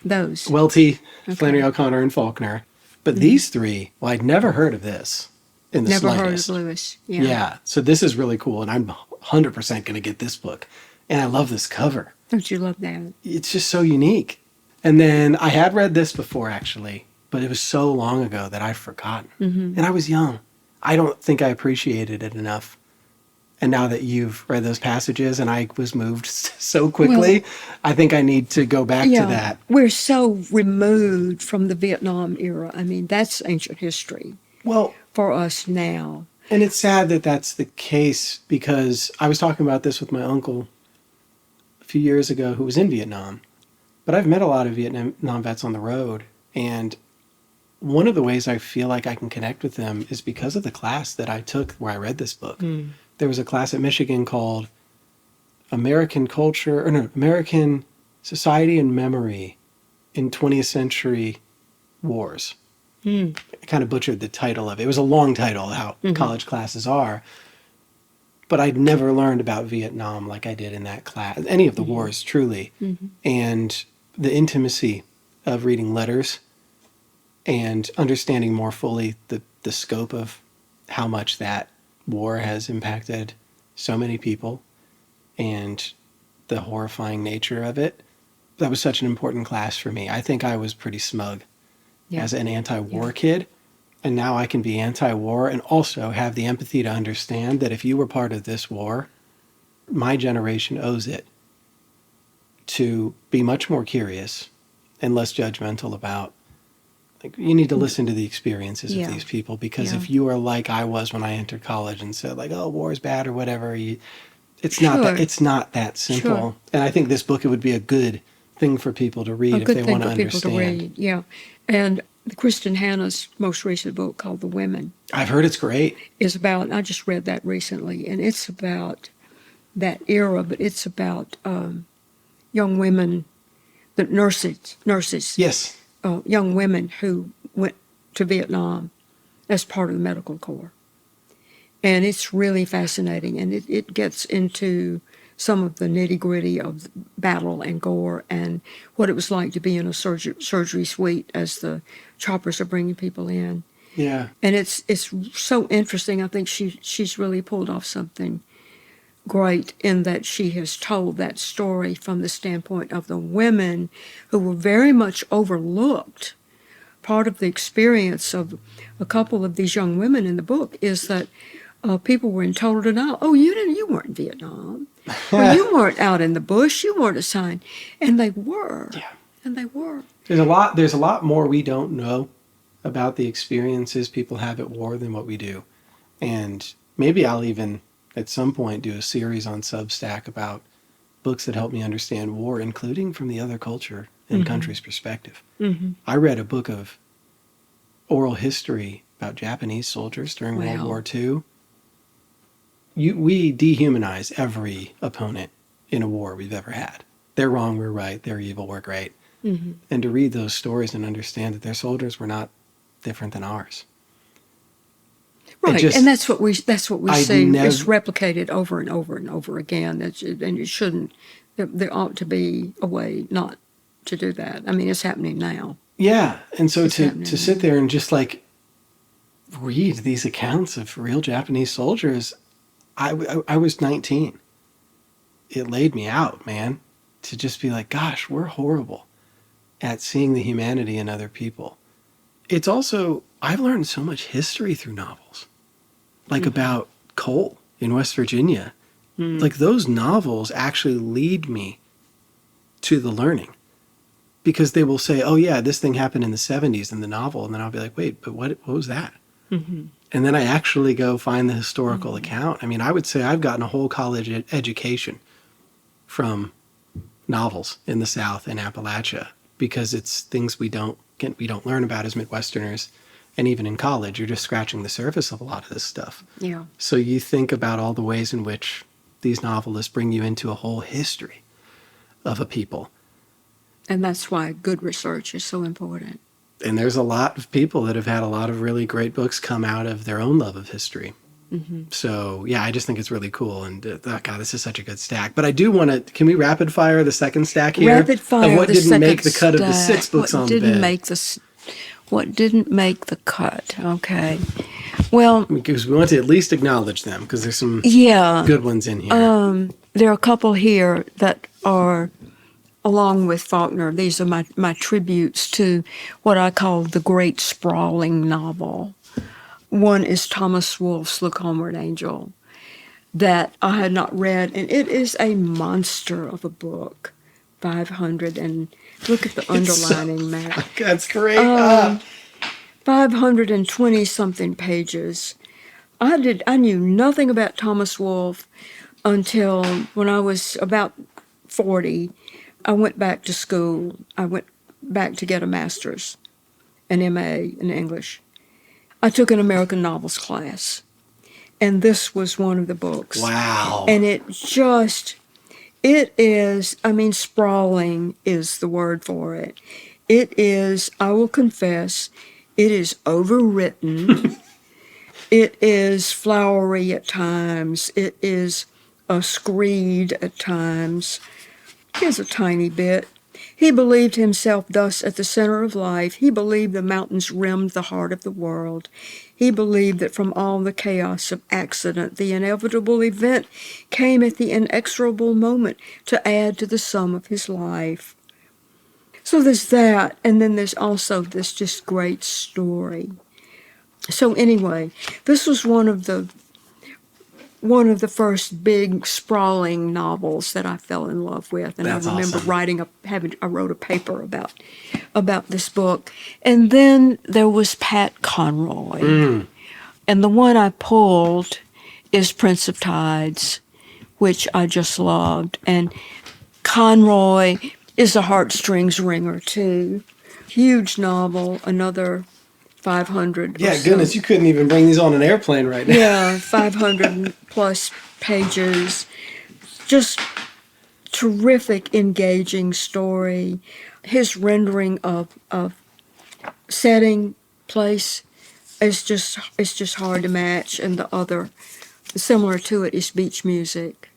Those. Welty, Flannery O'Connor, and Faulkner. But these 3, well, I'd never heard of this in the Never slightest. heard of Lewis. Yeah, so this is really cool, and I'm 100% going to get this book. And I love this cover. Don't you love that? It's just so unique. And then I had read this before, actually, but it was so long ago that I've forgotten. And I was young. I don't think I appreciated it enough. And now that you've read those passages and I was moved so quickly, I think I need to go back to that. We're so removed from the Vietnam era. I mean, that's ancient history for us now. And it's sad that that's the case because I was talking about this with my uncle a few years ago who was in Vietnam. But I've met a lot of Vietnam vets on the road. And one of the ways I feel like I can connect with them is because of the class that I took where I read this book. There was a class at Michigan called American Society and Memory in 20th Century Wars. I kind of butchered the title of it. It was a long title, how college classes are. But I'd never learned about Vietnam like I did in that class, any of the wars, truly. And the intimacy of reading letters and understanding more fully the scope of how much that war has impacted so many people and the horrifying nature of it. That was such an important class for me. I think I was pretty smug as an anti-war kid. And now I can be anti-war and also have the empathy to understand that if you were part of this war, my generation owes it to be much more curious and less judgmental about, like, you need to listen to the experiences of these people, because if you are like I was when I entered college and said, like, oh, war is bad or whatever, it's not that simple. And I think this book, it would be a good thing for people to read if they want to understand. Yeah. And Kristen Hanna's most recent book called The Women. I've heard it's great. Is about, I just read that recently, and it's about that era, but it's about young women, the nurses. Yes. Young women who went to Vietnam as part of the medical corps. And it's really fascinating, and it gets into some of the nitty-gritty of battle and gore and what it was like to be in a surgery suite as the choppers are bringing people in. Yeah. And it's so interesting. I think she's really pulled off something great in that she has told that story from the standpoint of the women who were very much overlooked. Part of the experience of a couple of these young women in the book is that people were in total denial. Oh, you weren't in Vietnam. Well, you weren't out in the bush. You weren't assigned. And they were. Yeah. And they were. There's a lot more we don't know about the experiences people have at war than what we do. And maybe I'll even at some point do a series on Substack about books that help me understand war, including from the other culture and country's perspective. I read a book of oral history about Japanese soldiers during World War II. We dehumanize every opponent in a war we've ever had. They're wrong, we're right. They're evil, we're great. And to read those stories and understand that their soldiers were not different than ours. Right, and that's what we see is replicated over and over and over again. And it shouldn't. There ought to be a way not to do that. I mean, it's happening now. Yeah, and so to sit there and just like read these accounts of real Japanese soldiers, I was 19. It laid me out, man, to just be like, gosh, we're horrible at seeing the humanity in other people. It's also, I've learned so much history through novels, like about coal in West Virginia. Like those novels actually lead me to the learning, because they will say, oh yeah, this thing happened in the 70s in the novel. And then I'll be like, wait, but what was that? And then I actually go find the historical account. I mean, I would say I've gotten a whole college education from novels in the South and Appalachia, because it's things we don't learn about as Midwesterners. And even in college, you're just scratching the surface of a lot of this stuff. Yeah. So you think about all the ways in which these novelists bring you into a whole history of a people. And that's why good research is so important. And there's a lot of people that have had a lot of really great books come out of their own love of history. So, yeah, I just think it's really cool. And, God, this is such a good stack. But I do want to, can we rapid fire the second stack here? Rapid fire of what the didn't make the cut stack. of the 6 books on the bed. What didn't make the cut? Okay. Well, because we want to at least acknowledge them, because there's some good ones in here. There are a couple here that are, along with Faulkner, these are my tributes to what I call the great sprawling novel. One is Thomas Wolfe's Look Homeward, Angel, that I had not read, and it is a monster of a book. 500, and look at the underlining map. That's great. 520-something pages. I knew nothing about Thomas Wolfe until when I was about 40. I went back to school. I went back to get a master's, an MA in English. I took an American novels class, and this was one of the books. Wow. And it is, sprawling is the word for it. It is, I will confess, It is overwritten. It is flowery at times. It is screed at times. Here's a tiny bit. He believed himself thus at the center of life. He believed the mountains rimmed the heart of the world. He believed that from all the chaos of accident, the inevitable event came at the inexorable moment to add to the sum of his life. So there's that, and then there's also this just great story. So anyway, this was one of the first big sprawling novels that I fell in love with, and That's I remember awesome. I wrote a paper about this book. And then there was Pat Conroy, and the one I pulled is Prince of Tides, which I just loved. And Conroy is a heartstrings ringer too. Huge novel, another 500. Yeah, goodness, you couldn't even bring these on an airplane right now. Yeah, 500 plus pages. Just terrific, engaging story. His rendering of setting, place is just hard to match. And the other, similar to it, is Beach Music.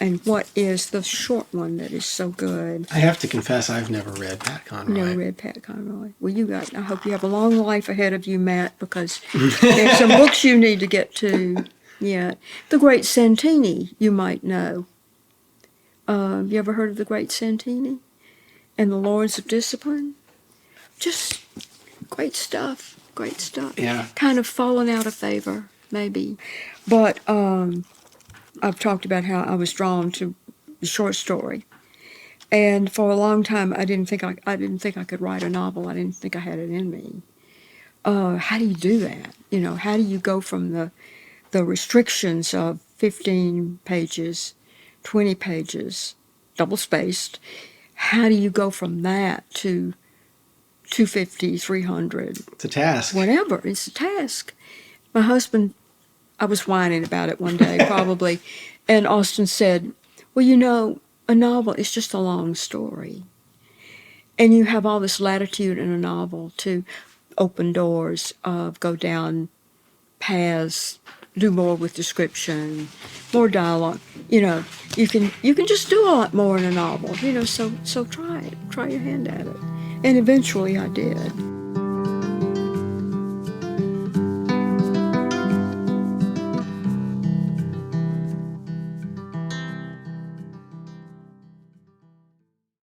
And what is the short one that is so good? I have to confess, I've never read Pat Conroy. Never read Pat Conroy. Well, I hope you have a long life ahead of you, Matt, because there's some books you need to get to. Yeah. The Great Santini, you might know. You ever heard of The Great Santini? And The Lords of Discipline? Just great stuff. Great stuff. Yeah. Kind of fallen out of favor, maybe. But I've talked about how I was drawn to the short story. And for a long time, I didn't think I could write a novel. I didn't think I had it in me. How do you do that? How do you go from the restrictions of 15 pages, 20 pages, double spaced? How do you go from that to 250, 300? It's a task. Whatever. It's a task. My husband, I was whining about it one day, probably, and Austin said, well, a novel is just a long story. And you have all this latitude in a novel to open doors, go down paths, do more with description, more dialogue. You can just do a lot more in a novel. So try it. Try your hand at it. And eventually I did.